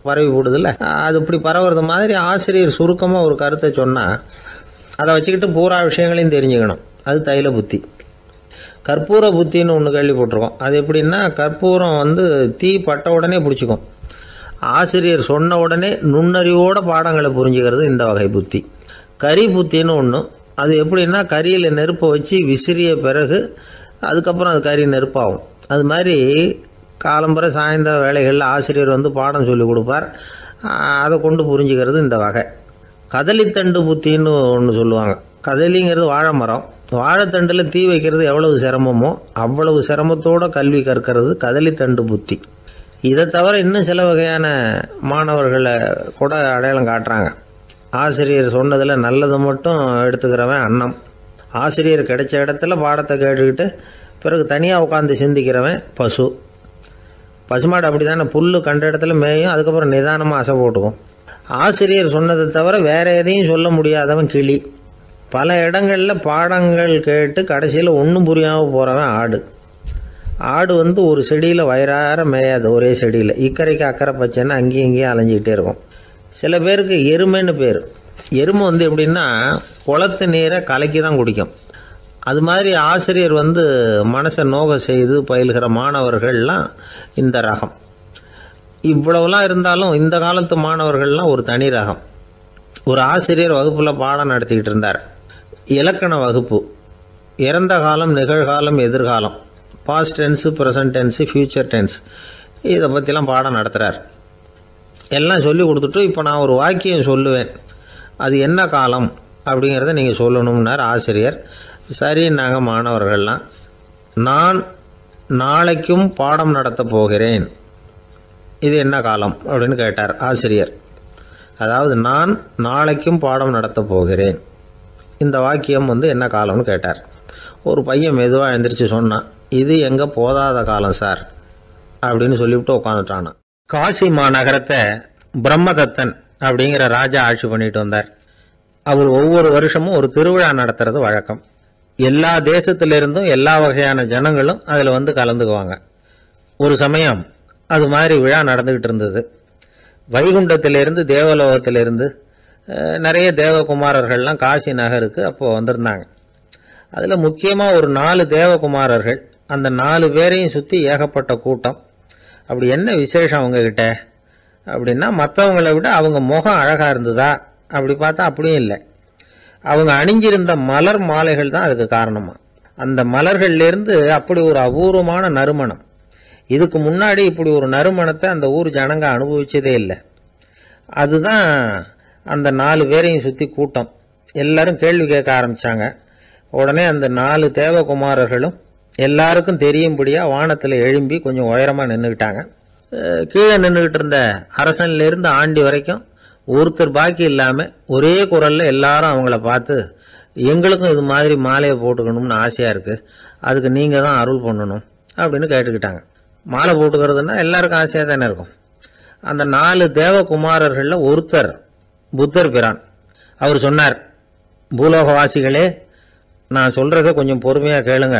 பரவி போடுதில்ல, அது இப்படி பரவுறது மாதிரி ஆசிரியர் சுருக்கமாக ஒரு கருத்தை சொன்னால் அதை வச்சுக்கிட்டு பூரா விஷயங்களையும் தெரிஞ்சுக்கணும், அது தைல புத்தி. கற்பூர புத்தின்னு ஒன்று கேள்விப்பட்டிருக்கோம். அது எப்படின்னா, கற்பூரம் தீ பட்ட உடனே பிடிச்சிக்கும். ஆசிரியர் சொன்ன உடனே நுண்ணறிவோட பாடங்களை புரிஞ்சுக்கிறது இந்த வகை புத்தி. கரி புத்தின்னு ஒன்று. அது எப்படின்னா, கரியில் நெருப்பை வச்சு விசிறிய பிறகு அதுக்கப்புறம் அது கறி நெருப்பாகும். அது மாதிரி காலம்பரை சாயந்தர வேலைகளில் ஆசிரியர் பாடம் சொல்லி கொடுப்பார், அதை கொண்டு புரிஞ்சுக்கிறது இந்த வகை. கதலித்தண்டு புத்தின்னு ஒன்று சொல்லுவாங்க. கதலிங்கிறது வாழை மரம். வாழைத்தண்டில் தீ வைக்கிறது எவ்வளவு சிரமமோ அவ்வளவு சிரமத்தோடு கல்வி கற்கிறது கதலித்தண்டு புத்தி. இதை தவிர இன்னும் சில வகையான மாணவர்களை கூட அடையாளம் காட்டுறாங்க. ஆசிரியர் சொன்னதில் நல்லதை மட்டும் எடுத்துக்கிறவன் அன்னம். ஆசிரியர் கிடைச்ச இடத்துல பாடத்தை கேட்டுக்கிட்டு பிறகு தனியாக உட்காந்து சிந்திக்கிறவன் பசுமாடு அப்படி தானே, புல் கண்ட இடத்துல மேயும், அதுக்கப்புறம் நிதானமாக அசை போட்டுக்கும். ஆசிரியர் சொன்னதை தவிர வேறு எதையும் சொல்ல முடியாதவன் கிளி. பல இடங்களில் பாடங்கள் கேட்டு கடைசியில் ஒன்றும் புரியாமல் போகிறவன் ஆடு ஒரு செடியில் வயிறார மேயாது, ஒரே செடியில் இக்கரைக்கு அக்கறை பச்சைன்னா அங்கேயும் இங்கேயும் அலைஞ்சிக்கிட்டே இருக்கும். சில பேருக்கு எருமைன்னு பேர். எருமை எப்படின்னா குளத்து நீரை கலக்கி தான் குடிக்கும். அது மாதிரி ஆசிரியர் மனசை நோக செய்து பயில்கிற மாணவர்கள்லாம் இந்த ரகம். இவ்வளவுலாம் இருந்தாலும் இந்த காலத்து மாணவர்கள்லாம் ஒரு தனி ரகம். ஒரு ஆசிரியர் வகுப்பில் பாடம் நடத்திக்கிட்டு இருந்தார். இலக்கண வகுப்பு. இறந்த காலம், நிகழ்காலம், எதிர்காலம், past tense, present tense, future tense, இதை பற்றிலாம் பாடம் நடத்துகிறார். எல்லாம் சொல்லி கொடுத்துட்டு இப்போ நான் ஒரு வாக்கியம் சொல்லுவேன், அது என்ன காலம் அப்படிங்கிறத நீங்கள் சொல்லணும்னார் ஆசிரியர். சரி, நாங்கள் மாணவர்கள்லாம், நான் நாளைக்கும் பாடம் நடத்தப் போகிறேன், இது என்ன காலம் அப்படின்னு கேட்டார் ஆசிரியர். அதாவது நான் நாளைக்கும் பாடம் நடத்தப் போகிறேன், இந்த வாக்கியம் என்ன காலம்னு கேட்டார். ஒரு பையன் மெதுவாக எழுந்திரிச்சு சொன்னான், இது எங்கள் போதாத காலம் சார் அப்படின்னு சொல்லிவிட்டு உட்காந்துட்டானா. காசி மாநகரத்தை பிரம்மதத்தன் அப்படிங்கிற ராஜா ஆட்சி பண்ணிட்டு வந்தார். அவர் ஒவ்வொரு வருஷமும் ஒரு திருவிழா நடத்துறது வழக்கம். எல்லா தேசத்திலிருந்தும் எல்லா வகையான ஜனங்களும் அதில் வந்து கலந்துக்குவாங்க. ஒரு சமயம் அது மாதிரி விழா நடந்துக்கிட்டு இருந்தது. வைகுண்டத்திலிருந்து தேவலோகத்திலிருந்து நிறைய தேவகுமாரர்கள்லாம் காசி நகருக்கு அப்போது வந்திருந்தாங்க. அதில் முக்கியமாக ஒரு 4 தேவகுமாரர்கள், அந்த 4 பேரையும் சுற்றி ஏகப்பட்ட கூட்டம். அப்படி என்ன விசேஷம் அவங்கக்கிட்ட அப்படின்னா, மற்றவங்களை விட அவங்க முகம் அழகாக இருந்ததா அப்படி பார்த்தா அப்படியும் இல்லை. அவங்க அணிஞ்சிருந்த மலர் மாலைகள் தான் அதுக்கு காரணமா. அந்த மலர்கள்லேருந்து அப்படி ஒரு அபூர்வமான நறுமணம். இதுக்கு முன்னாடி இப்படி ஒரு நறுமணத்தை அந்த ஊர் ஜனங்க அனுபவிச்சதே இல்லை. அதுதான் அந்த 4 பேரையும் சுற்றி கூட்டம். எல்லாரும் கேள்வி கேட்க ஆரம்பித்தாங்க. உடனே அந்த 4 தேவகுமாரர்களும் எல்லாருக்கும் தெரியும்படியாக வானத்தில் எழும்பி கொஞ்சம் உயரமாக நின்றுக்கிட்டாங்க. கீழே நின்றுக்கிட்டு இருந்த அரசன்லேருந்து ஆண்டி வரைக்கும் ஒருத்தர் பாக்கி இல்லாமல் ஒரே குரலில் எல்லாரும் அவங்கள பார்த்து, எங்களுக்கும் இது மாதிரி மாலையை போட்டுக்கணும்னு ஆசையாக இருக்குது, அதுக்கு நீங்கள் தான் அருள் பண்ணணும் அப்படின்னு கேட்டுக்கிட்டாங்க. மாலை போட்டுக்கிறதுனா எல்லாருக்கும் ஆசையாக தானே இருக்கும். அந்த 4 தேவகுமாரர்களில் ஒருத்தர் புத்தர் பிரான். அவர் சொன்னார், பூலோகவாசிகளே, நான் சொல்கிறத கொஞ்சம் பொறுமையாக கேளுங்க.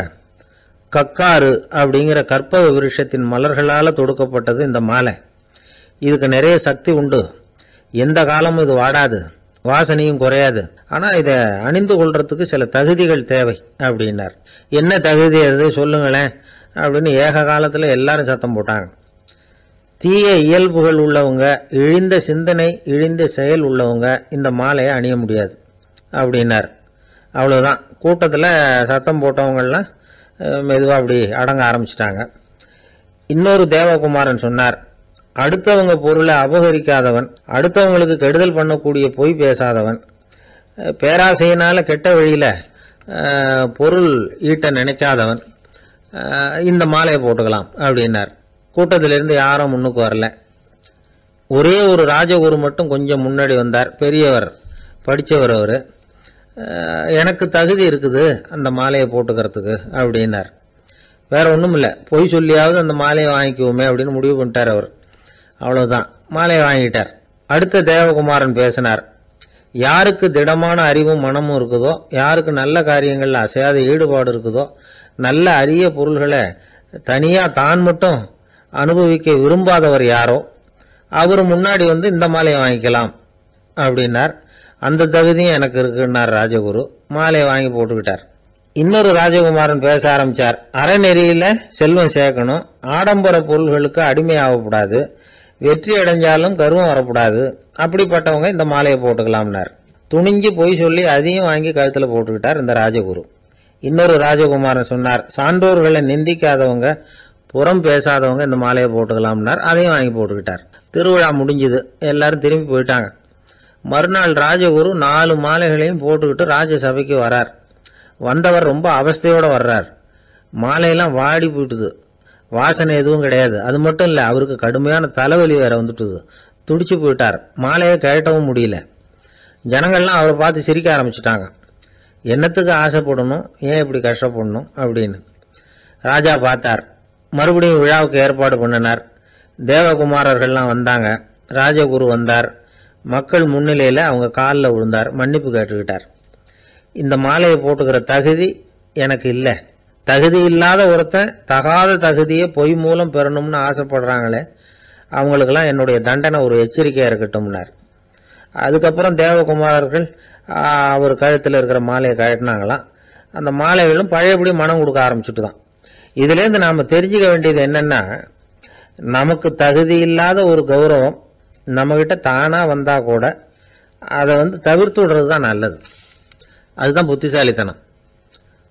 கக்காரு அப்படிங்கிற கற்பக விருஷத்தின் மலர்களால் தொடுக்கப்பட்டது இந்த மாலை. இதுக்கு நிறைய சக்தி உண்டு. எந்த காலமும் இது வாடாது, வாசனையும் குறையாது. ஆனால் இதை அணிந்து கொள்றதுக்கு சில தகுதிகள் தேவை அப்படின்னார். என்ன தகுதி அது சொல்லுங்களேன் அப்படின்னு ஏக காலத்தில் எல்லாரும் சத்தம் போட்டாங்க. தீய இயல்புகள் உள்ளவங்க, இழிந்த சிந்தனை, இழிந்த செயல் உள்ளவங்க இந்த மாலையை அணிய முடியாது அப்படின்னார். அவ்வளோதான். கூட்டத்தில் சத்தம் போட்டவங்கள்லாம் மெதுவாக அப்படி அடங்க ஆரம்பிச்சிட்டாங்க. இன்னொரு தேவகுமாரன் சொன்னார், அடுத்தவங்க பொருளை அபகரிக்காதவன், அடுத்தவங்களுக்கு கெடுதல் பண்ணக்கூடிய பொய் பேசாதவன், பேராசையினால் கெட்ட வழியில் பொருள் ஈட்ட நினைக்காதவன் இந்த மாலையை போட்டுக்கலாம் அப்படின்னார். கூட்டத்திலிருந்து யாரும் முன்னுக்கு வரல. ஒரே ஒரு ராஜகுரு மட்டும் கொஞ்சம் முன்னாடி வந்தார். பெரியவர், படித்தவர். அவர், எனக்கு தகுதி இருக்குது அந்த மாலையை போட்டுக்கிறதுக்கு அப்படின்னார். வேற ஒன்றும் இல்லை, பொய் சொல்லியாவது அந்த மாலையை வாங்கிக்குவோமே அப்படின்னு முடிவு பண்ணிட்டார் அவர். அவ்வளோதான், மாலையை வாங்கிட்டார். அடுத்த தேவகுமாரன் பேசினார். யாருக்கு திடமான அறிவும் மனமும் இருக்குதோ, யாருக்கு நல்ல காரியங்களில் அசையாத ஈடுபாடு இருக்குதோ, நல்ல அரிய பொருள்களை தனியாக தான் மட்டும் அனுபவிக்க விரும்பாதவர் யாரோ அவர் முன்னாடி வந்து இந்த மாலையை வாங்கிக்கலாம் அப்படின்னார். அந்த தகுதியும் எனக்கு இருக்குன்னார் ராஜகுரு. மாலையை வாங்கி போட்டுக்கிட்டார். இன்னொரு ராஜகுமாரன் பேச ஆரம்பித்தார். அறநெறியில் செல்வம் சேர்க்கணும், ஆடம்பர பொருள்களுக்கு அடிமையாகக்கூடாது, வெற்றி அடைஞ்சாலும் கர்வம் வரக்கூடாது, அப்படிப்பட்டவங்க இந்த மாலையை போட்டுக்கலாம்னார். துணிஞ்சு பொய் சொல்லி அதையும் வாங்கி கழுத்தில் போட்டுக்கிட்டார் இந்த ராஜகுரு. இன்னொரு ராஜகுமாரன் சொன்னார், சான்றோர்களை நிந்திக்காதவங்க, புறம் பேசாதவங்க இந்த மாலையை போட்டுக்கலாம்னார். அதையும் வாங்கி போட்டுக்கிட்டார். திருவிழா முடிஞ்சுது, எல்லாரும் திரும்பி போயிட்டாங்க. மறுநாள் ராஜகுரு 4 மாலைகளையும் போட்டுக்கிட்டு ராஜசபைக்கு வரார். வந்தவர் ரொம்ப அவஸ்தையோடு வர்றார். மாலையெல்லாம் வாடி போயிட்டுது, வாசனை எதுவும் கிடையாது. அது மட்டும் இல்லை, அவருக்கு கடுமையான தலைவலி வேற வந்துட்டுது. துடிச்சு போயிட்டார். மாலையை கழட்டவும் முடியல. ஜனங்கள்லாம் அவரை பார்த்து சிரிக்க ஆரம்பிச்சிட்டாங்க. என்னத்துக்கு ஆசைப்படணும், ஏன் இப்படி கஷ்டப்படணும் அப்படின்னு. ராஜா பார்த்தார். மறுபடியும் விழாவுக்கு ஏற்பாடு பண்ணினார். தேவகுமாரர்கள்லாம் வந்தாங்க. ராஜகுரு வந்தார். மக்கள் முன்னிலையில் அவங்க காலில் விழுந்தார், மன்னிப்பு கேட்டுக்கிட்டார். இந்த மாலையை போட்டுக்கிற தகுதி எனக்கு இல்லை. தகுதி இல்லாத ஒருத்தன் தகாத தகுதியை பொய் மூலம் பெறணும்னு ஆசைப்படுறாங்களே, அவங்களுக்கெல்லாம் என்னுடைய தண்டனை ஒரு எச்சரிக்கையாக இருக்கட்டும்னார். அதுக்கப்புறம் தேவகுமாரர்கள் அவர் கழுத்தில் இருக்கிற மாலையை கழட்டினாங்களாம். அந்த மாலைகளும் பழையபடி மனம் கொடுக்க ஆரம்பிச்சுட்டு தான். இதுலேருந்து நாம் தெரிஞ்சுக்க வேண்டியது என்னென்னா, நமக்கு தகுதி இல்லாத ஒரு கௌரவம் நம்மக்கிட்ட தானாக வந்தால் கூட அதை தவிர்த்து விடுறது தான் நல்லது. அதுதான் புத்திசாலித்தனம்.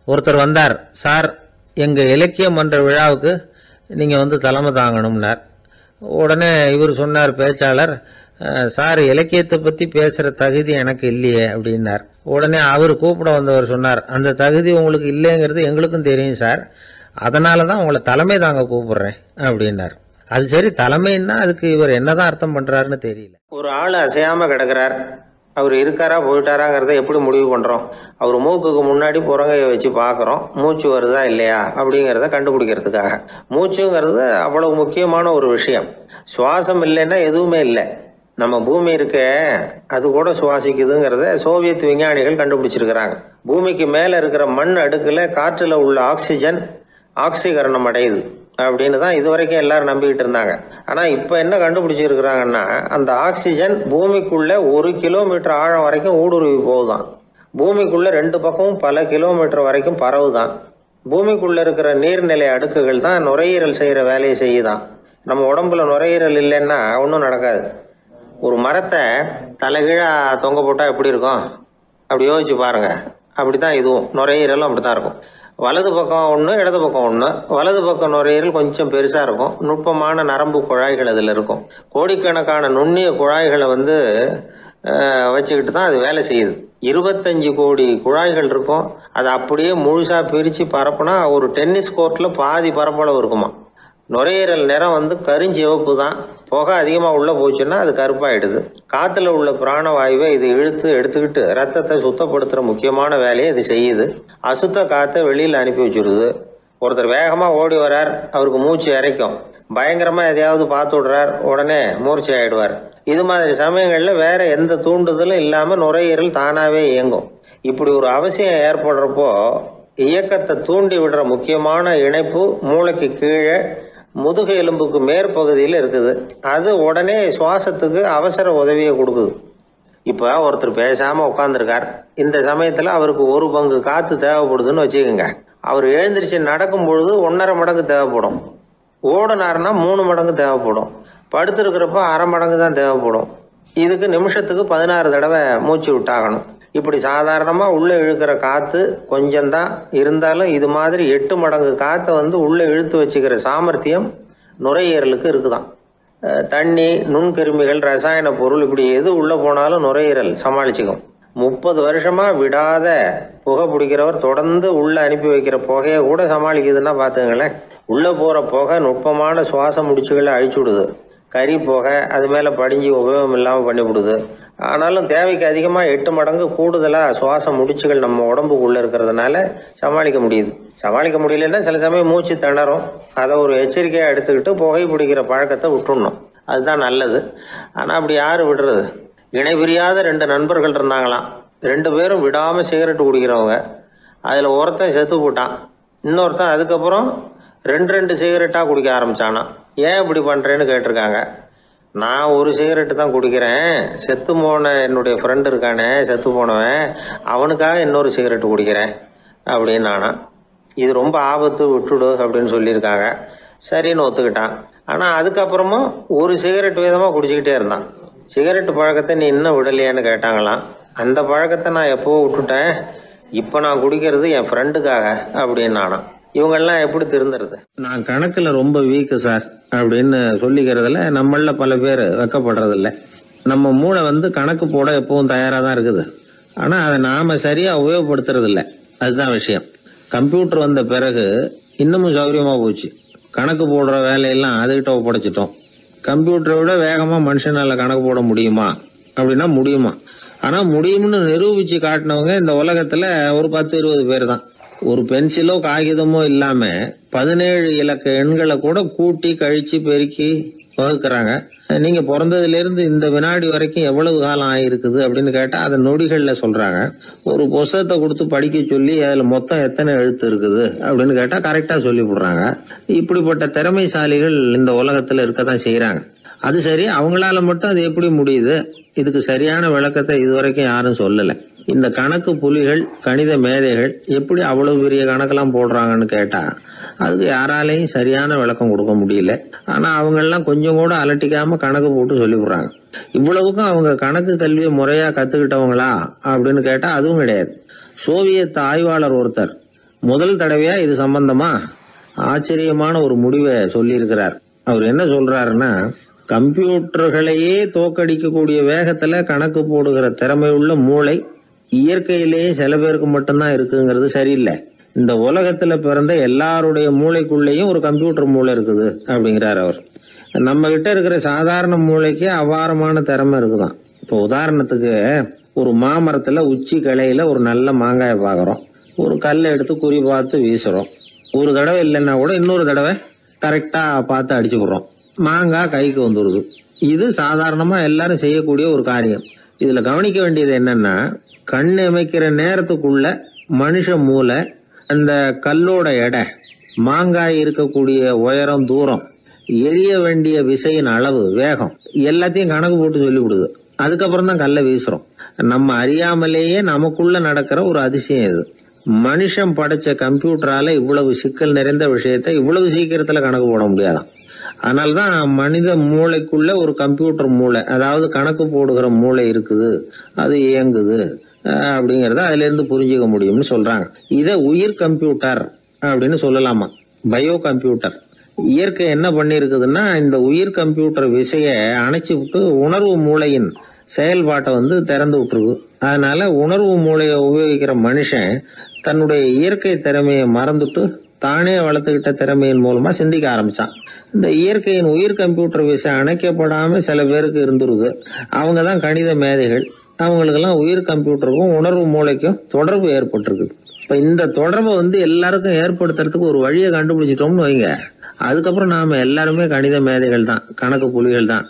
ஒருத்தர் வந்தார், சார் எங்கள் இலக்கிய மன்ற விழாவுக்கு நீங்கள் தலைமை தாங்கணும்னார். உடனே இவர் சொன்னார், பேச்சாளர், சார் இலக்கியத்தை பற்றி பேசுகிற தகுதி எனக்கு இல்லையே அப்படின்னார். உடனே அவர் கூப்பிட வந்தவர் சொன்னார், அந்த தகுதி உங்களுக்கு இல்லைங்கிறது எங்களுக்கும் தெரியும் சார், அதனால தான் உங்களை தலைமை தாங்க கூப்பிடுறேன் அப்படின்னார். அது சரி, தலைமைன்னா அதுக்கு இவர் என்னதான் அர்த்தம் பண்ணுறாருன்னு தெரியல. ஒரு ஆள் அசையாமல் கிடக்கிறார், அவர் இருக்காரா போயிட்டாராங்கிறத எப்படி முடிவு பண்ணுறோம்? அவர் மூக்குக்கு முன்னாடி புறங்கையை வச்சு பார்க்குறோம், மூச்சு வருதா இல்லையா அப்படிங்கிறத கண்டுபிடிக்கிறதுக்காக. மூச்சுங்கிறது அவ்வளவு முக்கியமான ஒரு விஷயம். சுவாசம் இல்லைன்னா எதுவுமே இல்லை. நம்ம பூமி இருக்க அது கூட சுவாசிக்குதுங்கிறத சோவியத் விஞ்ஞானிகள் கண்டுபிடிச்சிருக்கிறாங்க. பூமிக்கு மேல இருக்கிற மண் அடுக்குல காற்றுல உள்ள ஆக்சிஜன் ஆக்சிகரணம் அடையுது அப்படின்னு தான் இதுவரைக்கும் எல்லாரும் நம்பிக்கிட்டு இருந்தாங்க. ஆனா இப்ப என்ன கண்டுபிடிச்சிருக்கிறாங்கன்னா, அந்த ஆக்சிஜன் பூமிக்குள்ள 1 கிலோமீட்டர் ஆழம் வரைக்கும் ஊடுருவி போகுதான். பூமிக்குள்ள 2 பக்கமும் பல கிலோமீட்டர் வரைக்கும் பரவுதான். பூமிக்குள்ள இருக்கிற நீர்நிலை அடுக்குகள் தான் நுரையீரல் செய்யற வேலையை செய்யுதான். நம்ம உடம்புல நுரையீரல் இல்லைன்னா ஒன்றும் நடக்காது. ஒரு மரத்தை தலைகீழா தொங்க போட்டா எப்படி இருக்கும் அப்படி யோசிச்சு பாருங்க. அப்படித்தான் இதுவும், நுரையீரலும் அப்படித்தான் இருக்கும். வலது பக்கம் ஒன்று, இடது பக்கம் ஒன்று. வலது பக்கம் நுரையீரல் கொஞ்சம் பெருசா இருக்கும், நுட்பமான நரம்பு குழாய்கள் அதில் இருக்கும். கோடிக்கணக்கான நுண்ணிய குழாய்களை வச்சுக்கிட்டு தான் அது வேலை செய்யுது. 25 கோடி குழாய்கள் இருக்கும். அதை அப்படியே முழுசா பிரிச்சு பரப்புனா ஒரு டென்னிஸ் கோர்ட்ல பாதி பரப்பளவு இருக்குமா. நுரையீரல் நிறம் கருஞ்சிவப்பு தான். புகை அதிகமாக உள்ள போச்சுன்னா அது கருப்பாயிடுது. காத்துல உள்ள பிராணவாயுவை இது இழுத்து எடுத்துக்கிட்டு ரத்தத்தை சுத்தப்படுத்துற முக்கியமான வேலையை இது செய்யுது. அசுத்த காத்தை வெளியில் அனுப்பி வச்சிருது. ஒருத்தர் வேகமா ஓடி வர்றார், அவருக்கு மூச்சு இறைக்கும். பயங்கரமா எதையாவது பார்த்து விடுறார், உடனே மூர்ச்சி ஆயிடுவார். இது மாதிரி சமயங்கள்ல வேற எந்த தூண்டுதலும் இல்லாம நுரையீரல் தானாவே இயங்கும். இப்படி ஒரு அவசியம் ஏற்படுறப்போ இயக்கத்தை தூண்டி விடுற முக்கியமான இணைப்பு மூளைக்கு கீழே முதுகு எலும்புக்கு மேற்பகுதியில் இருக்குது. அது உடனே சுவாசத்துக்கு அவசர உதவியை கொடுக்குது. இப்ப ஒருத்தர் பேசாம உட்காந்துருக்கார். இந்த சமயத்துல அவருக்கு 1 பங்கு காத்து தேவைப்படுதுன்னு வச்சுக்கோங்க. அவர் எழுந்திரிச்சு நடக்கும் பொழுது 1.5 மடங்கு தேவைப்படும். ஓடினார்னா 3 மடங்கு தேவைப்படும். படுத்திருக்கிறப்ப 1/2 மடங்கு தான் தேவைப்படும். இதுக்கு நிமிஷத்துக்கு 16 தடவை மூச்சு விட்டாகணும். இப்படி சாதாரணமா உள்ள இழுக்கிற காத்து கொஞ்சம்தான் இருந்தாலும் இது மாதிரி 8 மடங்கு காத்தை உள்ள இழுத்து வச்சுக்கிற சாமர்த்தியம் நுரையீரலுக்கு இருக்குதான். தண்ணி, நுண்கிருமிகள், ரசாயன பொருள் இப்படி எது உள்ள போனாலும் நுரையீரல் சமாளிச்சுக்கும். 30 வருஷமா விடாத புகை பிடிக்கிறவர் தொடர்ந்து உள்ள அனுப்பி வைக்கிற புகையை கூட சமாளிக்குதுன்னா பாத்துங்களேன். உள்ள போற புகை நுட்பமான சுவாச முடிச்சுகளை அழிச்சுடுது. கறி புகை அது மேல படிஞ்சு உபயோகம் இல்லாம பண்ணிவிடுது. ஆனாலும் தேவைக்கு அதிகமா 8 மடங்கு கூடுதலா சுவாச முடிச்சுகள் நம்ம உடம்புக்குள்ள இருக்கிறதுனால சமாளிக்க முடியுது. சமாளிக்க முடியலன்னா சில சமயம் மூச்சு திணறும். அதை ஒரு எச்சரிக்கையா எடுத்துக்கிட்டு புகை பிடிக்கிற பழக்கத்தை விட்டுடணும். அதுதான் நல்லது. ஆனா அப்படி யாரு விடுறது? இணை பிரியாத 2 நண்பர்கள் இருந்தாங்களாம். 2 பேரும் விடாம சிகரெட் குடிக்கிறவங்க. அதுல ஒருத்தன் செத்து போட்டான். இன்னொருத்தன் அதுக்கப்புறம் 2 சிகரெட்டா குடிக்க ஆரம்பிச்சானா. ஏன் இப்படி பண்றேன்னு கேட்டிருக்காங்க. நான் 1 சிகரெட்டு தான் குடிக்கிறேன், செத்து போன என்னுடைய ஃப்ரெண்டு இருக்கானே செத்து போனவன், அவனுக்காக இன்னொரு சிகரெட்டு குடிக்கிறேன் அப்படின்னு நானா. இது ரொம்ப ஆபத்து, விட்டுடு அப்படின்னு சொல்லியிருக்காங்க. சரின்னு ஒத்துக்கிட்டான். ஆனா அதுக்கப்புறமும் 1 சிகரெட் வீதமா குடிச்சுக்கிட்டே இருந்தான். சிகரெட்டு பழக்கத்தை நீ இன்னும் விடலையான்னு கேட்டாங்களாம். அந்த பழக்கத்தை நான் எப்போ விட்டுட்டேன், இப்போ நான் குடிக்கிறது என் ஃப்ரெண்டுக்காக அப்படின்னு நானா. இவங்கெல்லாம் எப்படி திருந்துறது? நான் கணக்குல ரொம்ப வீக்கு சார் அப்படின்னு சொல்லிக்கிறதுல நம்மள பல பேர் வெக்கப்படுறது இல்லை. நம்ம மூளை கணக்கு போட எப்பவும் தயாரா தான் இருக்குது. ஆனா அதை நாம சரியா உபயோகப்படுத்துறது இல்லை. அதுதான் விஷயம். கம்ப்யூட்டர் வந்த பிறகு இன்னமும் சௌகரியமா போச்சு. கணக்கு போடுற வேலையெல்லாம் அதுகிட்ட ஒப்படைச்சிட்டோம். கம்ப்யூட்டரை விட வேகமா மனுஷனால கணக்கு போட முடியுமா அப்படின்னா முடியுமா. ஆனா முடியும்னு நிரூபிச்சு காட்டினவங்க இந்த உலகத்துல ஒரு 10-20 பேர் தான். ஒரு பென்சிலோ காகிதமோ இல்லாம 17 இலக்க எண்களை கூட கூட்டி கழிச்சு பெருக்கி வகுக்கிறாங்க. நீங்க பிறந்ததுல இருந்து இந்த வினாடி வரைக்கும் எவ்வளவு காலம் ஆயிருக்குது அப்படின்னு கேட்டா அதை நொடிகள்ல சொல்றாங்க. ஒரு புத்தகத்தை கொடுத்து படிக்க சொல்லி அதுல மொத்தம் எத்தனை எழுத்து இருக்குது அப்படின்னு கேட்டா கரெக்டா சொல்லி விடுறாங்க. இப்படிப்பட்ட திறமைசாலிகள் இந்த உலகத்துல இருக்கதான் செய்யறாங்க. அது சரி, அவங்களால மட்டும் அது எப்படி முடியுது? இதுக்கு சரியான விளக்கத்தை இதுவரைக்கும் யாரும் சொல்லல. இந்த கணக்கு புலிகள், கணித மேதைகள் எப்படி அவ்வளவு பெரிய கணக்கெல்லாம் போடுறாங்கன்னு கேட்டா அதுக்கு யாராலையும் சரியான விளக்கம் கொடுக்க முடியல. ஆனா அவங்க எல்லாம் கொஞ்சம் கூட அலட்டிக்காம கணக்கு போட்டு சொல்லி விடுறாங்க. இவ்வளவுக்கும் அவங்க கணக்கு கல்வியை முறையா கத்துக்கிட்டவங்களா அப்படின்னு கேட்டா அதுவும் கிடையாது. சோவியத் ஆய்வாளர் ஒருத்தர் முதல் தடவையா இது சம்பந்தமா ஆச்சரியமான ஒரு முடிவை சொல்லி இருக்கிறார். அவர் என்ன சொல்றாருன்னா, கம்ப்யூட்டர்களையே தோக்கடிக்கக்கூடிய வேகத்துல கணக்கு போடுகிற திறமையுள்ள மூளை இயற்கையிலேயே சில பேருக்கு மட்டும்தான் இருக்குங்கிறது சரியில்லை. இந்த உலகத்துல பிறந்த எல்லாருடைய மூளைக்குள்ளேயும் ஒரு கம்ப்யூட்டர் மூளை இருக்குது அப்படிங்கிறார் அவர். நம்ம கிட்ட இருக்கிற சாதாரண மூளைக்கு அபாரமான திறமை இருக்குதான். இப்போ உதாரணத்துக்கு ஒரு மாமரத்துல உச்சி கிளையில ஒரு நல்ல மாங்காயை பாக்குறோம். ஒரு கல்லை எடுத்து குறி பார்த்து வீசுறோம். ஒரு தடவை இல்லைன்னா கூட இன்னொரு தடவை கரெக்டா பார்த்து அடிச்சு விடுறோம். மாங்காய் கைக்கு வந்துடுது. இது சாதாரணமா எல்லாரும் செய்யக்கூடிய ஒரு காரியம். இதுல கவனிக்க வேண்டியது என்னன்னா, கண் இமைக்கிற நேரத்துக்குள்ள மனுஷ மூளை அந்த கல்லோட எடை, மாங்காய் இருக்கக்கூடிய உயரம், தூரம், எரிய வேண்டிய விசையின் அளவு, வேகம் எல்லாத்தையும் கணக்கு போட்டு சொல்லிவிடுது. அதுக்கப்புறம் தான் கல்லை வீசுறோம். நம்ம அறியாமலேயே நமக்குள்ள நடக்கிற ஒரு அதிசயம் இது. மனுஷன் படைச்ச கம்ப்யூட்டரால இவ்வளவு சிக்கல் நிறைந்த விஷயத்தை இவ்வளவு சீக்கிரத்துல கணக்கு போட முடியாதான். அதனால்தான் மனித மூளைக்குள்ள ஒரு கம்ப்யூட்டர் மூளை, அதாவது கணக்கு போடுகிற மூளை இருக்குது, அது இயங்குது அப்படிங்கறத அதுல இருந்து புரிஞ்சுக்க முடியும்னு சொல்றாங்க. இத உயிர் கம்ப்யூட்டர் அப்படின்னு சொல்லலாமா, பயோ கம்ப்யூட்டர். இயற்கை என்ன பண்ணி இருக்குதுன்னா, இந்த உயிர் கம்ப்யூட்டர் விசைய அணைச்சி விட்டு உணர்வு மூளையின் செயல்பாட்டை திறந்து விட்டுருக்கு. அதனால உணர்வு மூளையை உபயோகிக்கிற மனுஷன் தன்னுடைய இயற்கை திறமையை மறந்துட்டு தானே வளர்த்துக்கிட்ட திறமையின் மூலமா சிந்திக்க ஆரம்பிச்சான். இந்த இயற்கையின் உயிர் கம்ப்யூட்டர் விசை அணைக்கப்படாம சில பேருக்கு இருந்துருது. அவங்கதான் கணித மேதைகள். அவங்களுக்கெல்லாம் உயிர் கம்ப்யூட்டருக்கும் உணர்வு மூளைக்கும் தொடர்பு ஏற்பட்டிருக்கு. இப்ப இந்த தொடர்பை எல்லாருக்கும் ஏற்படுத்துறதுக்கு ஒரு வழியை கண்டுபிடிச்சிட்டோம்னு வைங்க, அதுக்கப்புறம் நாம எல்லாருமே கணித மேதைகள் தான், கணக்கு புலிகள் தான்.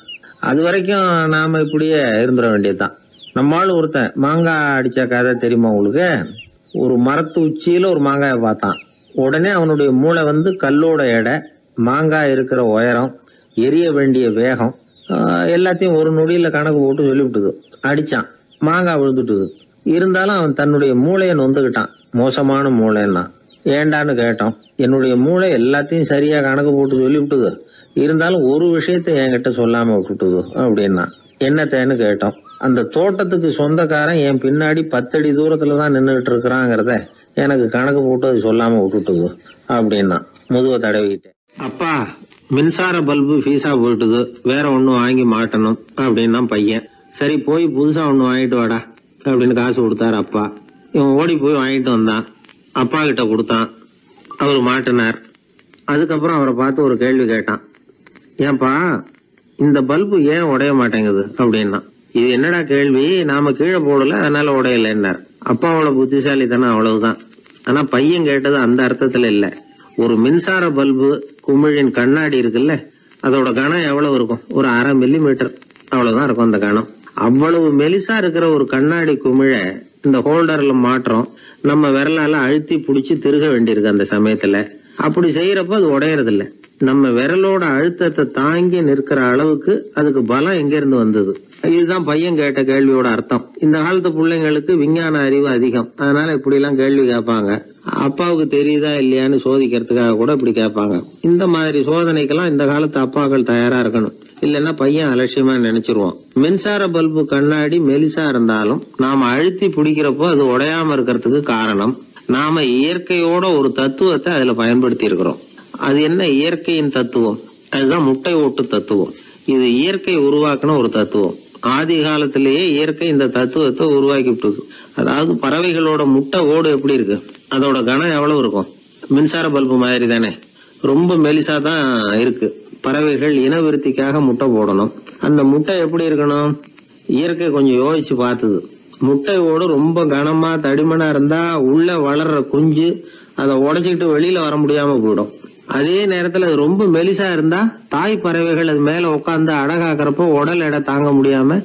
அது வரைக்கும் நாம இப்படியே இருந்துட வேண்டியதுதான். நம்மால் ஒருத்தன் மாங்காய் அடிச்ச கதை தெரியுமா உங்களுக்கு? ஒரு மரத்து உச்சியில ஒரு மாங்காயை பார்த்தான். உடனே அவனுடைய மூளை கல்லோட எடை, மாங்காய் இருக்கிற உயரம், எரிய வேண்டிய வேகம் எல்லாத்தையும் ஒரு நொடியில கணக்கு போட்டு சொல்லிவிட்டுது. அடிச்சான், மாங்காய் விழுந்துட்டுது. இருந்தாலும் அவன் தன்னுடைய மூளையை நொந்துக்கிட்டான். மோசமான மூளைன்னா ஏண்டான்னு கேட்டோம். என்னுடைய மூளை எல்லாத்தையும் சரியா கணக்கு போட்டு சொல்லிவிட்டுது, இருந்தாலும் ஒரு விஷயத்த என்கிட்ட சொல்லாம விட்டுட்டுது அப்படின்னா. என்னத்தேன்னு கேட்டோம். அந்த தோட்டத்துக்கு சொந்தக்காரன் என் பின்னாடி 10 அடி தூரத்துலதான் நின்றுகிட்டு இருக்கிறாங்கிறத எனக்கு கணக்கு போட்டு அது சொல்லாம விட்டுட்டுது அப்படின்னா. முதுவை தடவிக்கிட்டேன். அப்பா, மின்சார பல்பு ஃபீஸா போயிட்டுது, வேற ஒண்ணு வாங்கி மாட்டணும் அப்படின்னா பையன். சரி போய் புதுசா ஒண்ணு வாங்கிட்டு வாடா அப்படின்னு காசு கொடுத்தாரு அப்பா. இவன் ஓடி போய் வாங்கிட்டு வந்தான். அப்பா கிட்ட கொடுத்தான். அவரு மாட்டினார். அதுக்கப்புறம் அவரை பார்த்து ஒரு கேள்வி கேட்டான். ஏன்பா, இந்த பல்பு ஏன் உடைய மாட்டேங்குது அப்படின்னா. இது என்னடா கேள்வி, நாம கீழே போடல அதனால உடையலன்னார். அப்பாவோட புத்திசாலித்தனம் அவ்வளவுதான். ஆனா பையன் கேட்டது அந்த அர்த்தத்துல இல்ல. ஒரு மின்சார பல்பு குமிழின் கண்ணாடி இருக்குல்ல, அதோட கனம் எவ்வளவு இருக்கும்? ஒரு 1/2 மில்லிமீட்டர் அவ்வளவுதான் இருக்கும் அந்த கனம். அவ்வளவு மெலிசா இருக்கிற ஒரு கண்ணாடி குமிழ இந்த ஹோல்டர்ல மாற்றம் நம்ம விரலால அழுத்தி புடிச்சு திருக வேண்டியிருக்கு. அந்த சமயத்துல அப்படி செய்யறப்ப அது உடையறது இல்ல. நம்ம விரலோட அழுத்தத்தை தாங்கி நிற்கிற அளவுக்கு அதுக்கு பலம் எங்க இருந்து வந்தது? இதுதான் பையன் கேட்ட கேள்வியோட அர்த்தம். இந்த காலத்து பிள்ளைங்களுக்கு விஞ்ஞான அறிவு அதிகம், அதனால இப்படி எல்லாம் கேள்வி கேட்பாங்க. அப்பாவுக்கு தெரியுதா இல்லையான்னு சோதிக்கிறதுக்காக கூட இப்படி கேட்பாங்க. இந்த மாதிரி சோதனைக்கெல்லாம் இந்த காலத்து அப்பாக்கள் தயாரா இருக்கணும். இல்லைன்னா பையன் அலட்சியமா நினைச்சிருவான். மின்சார பல்பு கண்ணாடி மெலிசா இருந்தாலும் நாம அழுத்தி பிடிக்கிறப்போ அது உடையாம இருக்கிறதுக்கு காரணம், நாம இயற்கையோட ஒரு தத்துவத்தை அதுல பயன்படுத்தி இருக்கிறோம். அது என்ன இயற்கையின் தத்துவம்? அதுதான் முட்டை ஓட்டு தத்துவம். இது இயற்கை உருவாக்குன ஒரு தத்துவம். ஆதி காலத்திலேயே இயற்கை இந்த தத்துவத்தை உருவாக்கி விட்டது. அதாவது பறவைகளோட முட்டை ஓடு எப்படி இருக்கு, அதோட கனம் எவ்வளவு இருக்கும்? மின்சார பல்பு மாதிரி தானே, ரொம்ப மெலிசா தான் இருக்கு. பறவைகள் இனவிருத்திக்காக முட்டை போடணும். அந்த முட்டை எப்படி இருக்கணும்? இயற்கை கொஞ்சம் யோசிச்சு பார்த்தது. முட்டை ஓடு ரொம்ப கனமா தடிமனா இருந்தா உள்ள வளர்ற குஞ்சு அதை உடைச்சிக்கிட்டு வெளியில வர முடியாம போயிடும். அதே நேரத்துல அது ரொம்ப மெலிசா இருந்தா தாய் பறவைகள் அது மேல உட்காந்து அடகாக்குறப்போ உடல் எடை தாங்க முடியாம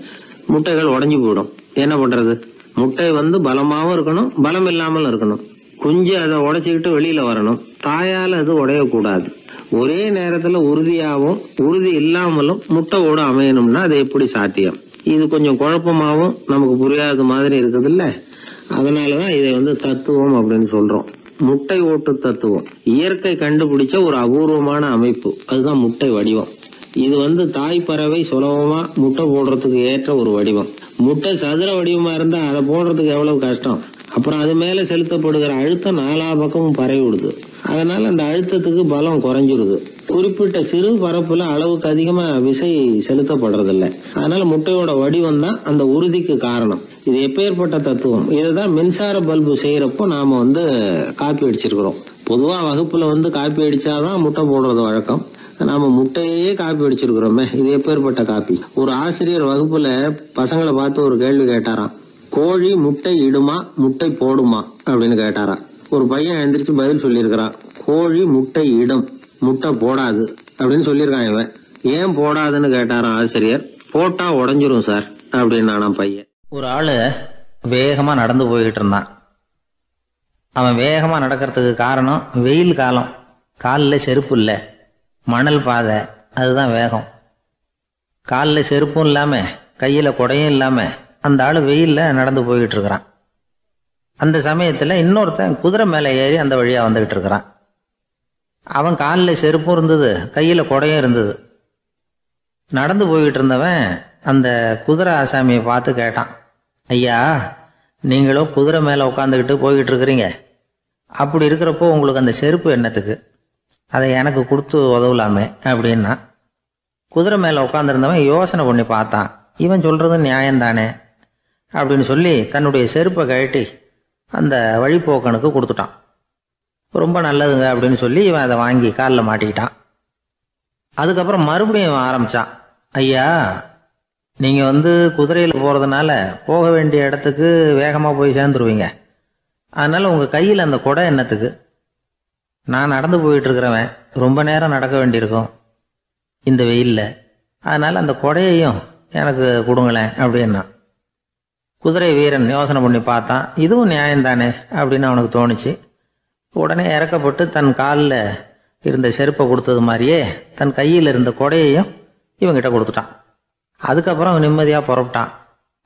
முட்டைகள் உடைஞ்சு போயிடும். என்ன பண்றது? முட்டை பலமாவும் இருக்கணும், பலம் இல்லாமல் இருக்கணும். குஞ்சு அதை உடைச்சுக்கிட்டு வெளியில வரணும். தாயால அது உடையக்கூடாது. ஒரே நேரத்துல உறுதியாவும் உறுதி இல்லாமலும் முட்டை ஓடு அமையணும்னா அது எப்படி சாத்தியம்? இது கொஞ்சம் குழப்பமாவும் நமக்கு புரியாத மாதிரி இருக்குது இல்ல. அதனாலதான் இதை தத்துவம் அப்படின்னு சொல்றோம். முட்டை ஓட்டு தத்துவம் இயற்கை கண்டுபிடிச்ச ஒரு அபூர்வமான அமைப்பு. அதுதான் முட்டை வடிவம். இது தாய் பறவை சுலபமா முட்டை போடுறதுக்கு ஏற்ற ஒரு வடிவம். முட்டை சதுர வடிவமா இருந்தா அதை போடுறதுக்கு எவ்வளவு கஷ்டம். அப்புறம் அது மேல செலுத்தப்படுகிற அழுத்தம் 4 பக்கமும் பரவி விடுது. அதனால அந்த அழுத்தத்துக்கு பலம் குறைஞ்சிருது. குறிப்பிட்ட சிறு பரப்புல அளவுக்கு அதிகமா விசை செலுத்தப்படுறது இல்ல. அதனால முட்டையோட வடிவம் தான் அந்த உறுதிக்கு காரணம். இது எப்பேற்பட்ட தத்துவம். இதுதான் மின்சார பல்பு செய்யறப்போ நாம காப்பி அடிச்சிருக்கிறோம். பொதுவா வகுப்புல காப்பி அடிச்சாதான் முட்டை போடுறது வழக்கம். நாம முட்டையே காப்பி அடிச்சிருக்கிறோமே, இது எப்பேற்பட்ட காப்பி. ஒரு ஆசிரியர் வகுப்புல பசங்களை பார்த்து ஒரு கேள்வி கேட்டாராம். கோழி முட்டை இடுமா, முட்டை போடுமா அப்படின்னு கேட்டாராம். ஒரு பையன் எந்திரிச்சு பதில் சொல்லியிருக்கிறான். கோழி முட்டை இடும், முட்டை போடாது அப்படின்னு சொல்லியிருக்கான். இவன் ஏன் போடாதுன்னு கேட்டாராம் ஆசிரியர். போட்டா உடஞ்சிரும் சார் அப்படின்னானா பையன். ஒரு ஆளு வேகமா நடந்து போய்கிட்டு இருந்தான். அவன் வேகமா நடக்கிறதுக்கு காரணம் வெயில் காலம், காலில் செருப்பு இல்லை, மணல் பாதை, அதுதான் வேகம். காலில் செருப்பும் இல்லாம கையில குடையும் இல்லாம அந்த ஆளு வெயில்ல நடந்து போய்கிட்டு இருக்கிறான். அந்த சமயத்துல இன்னொருத்தன் குதிரை மேல ஏறி அந்த வழியா வந்துகிட்டு இருக்கிறான். அவன் காலில் செருப்பும் இருந்தது, கையில குடையும் இருந்தது. நடந்து போய்கிட்டு இருந்தவன் அந்த குதிரை ஆசாமியை பார்த்து கேட்டான், ஐயா, நீங்களும் குதிரை மேல உட்காந்துக்கிட்டு போய்கிட்டு இருக்கிறீங்க, அப்படி இருக்கிறப்போ உங்களுக்கு அந்த செருப்பு என்னத்துக்கு? அதை எனக்கு கொடுத்து உதவலாமே அப்படின்னா. குதிரை மேல உட்காந்துருந்தவன் யோசனை பண்ணி பார்த்தான். இவன் சொல்றது நியாயம்தானே அப்படின்னு சொல்லி தன்னுடைய செருப்பை கழட்டி அந்த வழிப்போக்கனுக்கு கொடுத்துட்டான். ரொம்ப நல்லதுங்க அப்படின்னு சொல்லி இவன் அதை வாங்கி காலில் மாட்டிக்கிட்டான். அதுக்கப்புறம் மறுபடியும் ஆரம்பிச்சான், ஐயா, நீங்க குதிரையில் போறதுனால போக வேண்டிய இடத்துக்கு வேகமா போய் சேர்ந்துருவீங்க, அதனால உங்க கையில் அந்த குடை என்னத்துக்கு? நான் நடந்து போயிட்டு இருக்கிறவன், ரொம்ப நேரம் நடக்க வேண்டியிருக்கும் இந்த வெயில்ல, அதனால அந்த குடையையும் எனக்கு கொடுங்களேன் அப்படின்னா. குதிரை வீரன் யோசனை பண்ணி பார்த்தான், இதுவும் நியாயம்தானே அப்படின்னு அவனுக்கு தோணுச்சு. உடனே இறக்கப்பட்டு தன் காலில் இருந்த செருப்பை கொடுத்தது மாதிரியே தன் கையில் இருந்த கொடையையும் இவங்கிட்ட கொடுத்துட்டான். அதுக்கப்புறம் அவன் நிம்மதியாக புறப்பட்டான்.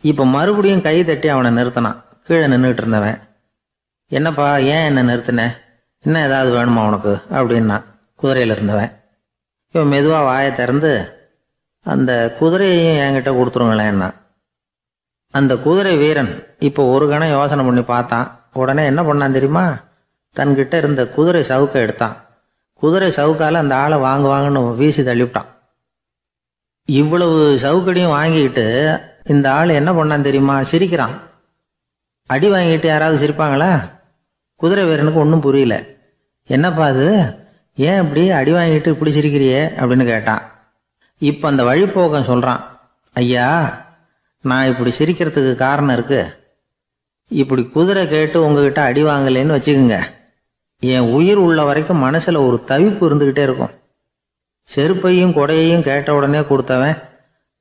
இப்போ மறுபடியும் கை தட்டி அவனை நிறுத்தினான். கீழே நின்றுட்டு இருந்தவன், என்னப்பா ஏன் என்ன நிறுத்தின, இன்னும் ஏதாவது வேணுமா உனக்கு அப்படின்னா குதிரையில் இருந்தவன். இவன் மெதுவாக வாயை திறந்து அந்த குதிரையையும் என்கிட்ட கொடுத்துருங்களேன்னா. அந்த குதிரை வீரன் இப்போ ஒரு கணம் யோசனை பண்ணி பார்த்தான். உடனே என்ன பண்ணான் தெரியுமா? தன்கிட்ட இருந்த குதிரை சவுக்கை எடுத்தான். குதிரை சவுக்கால அந்த ஆளை வாங்குவாங்கன்னு வீசி தள்ளிவிட்டான். இவ்வளவு சவுக்கடியும் வாங்கிக்கிட்டு இந்த ஆள் என்ன பண்ணான் தெரியுமா? சிரிக்கிறான். அடி வாங்கிட்டு யாராவது சிரிப்பாங்களா? குதிரை வீரனுக்கு ஒன்றும் புரியல. என்னப்பா அது, ஏன் இப்படி அடி வாங்கிட்டு இப்படி சிரிக்கிறியே அப்படின்னு கேட்டான். இப்போ அந்த வழிப்போக்கன் சொல்றான், ஐயா, நான் இப்படி சிரிக்கிறதுக்கு காரணம் இருக்கு. இப்படி குதிரை கேட்டு உங்ககிட்ட அடி வாங்கலைன்னு வச்சுக்கோங்க, என் உயிர் உள்ள வரைக்கும் மனசுல ஒரு தவிப்பு இருந்துகிட்டே இருக்கும். செருப்பையும் கொடையையும் கேட்ட உடனே கொடுத்தவன்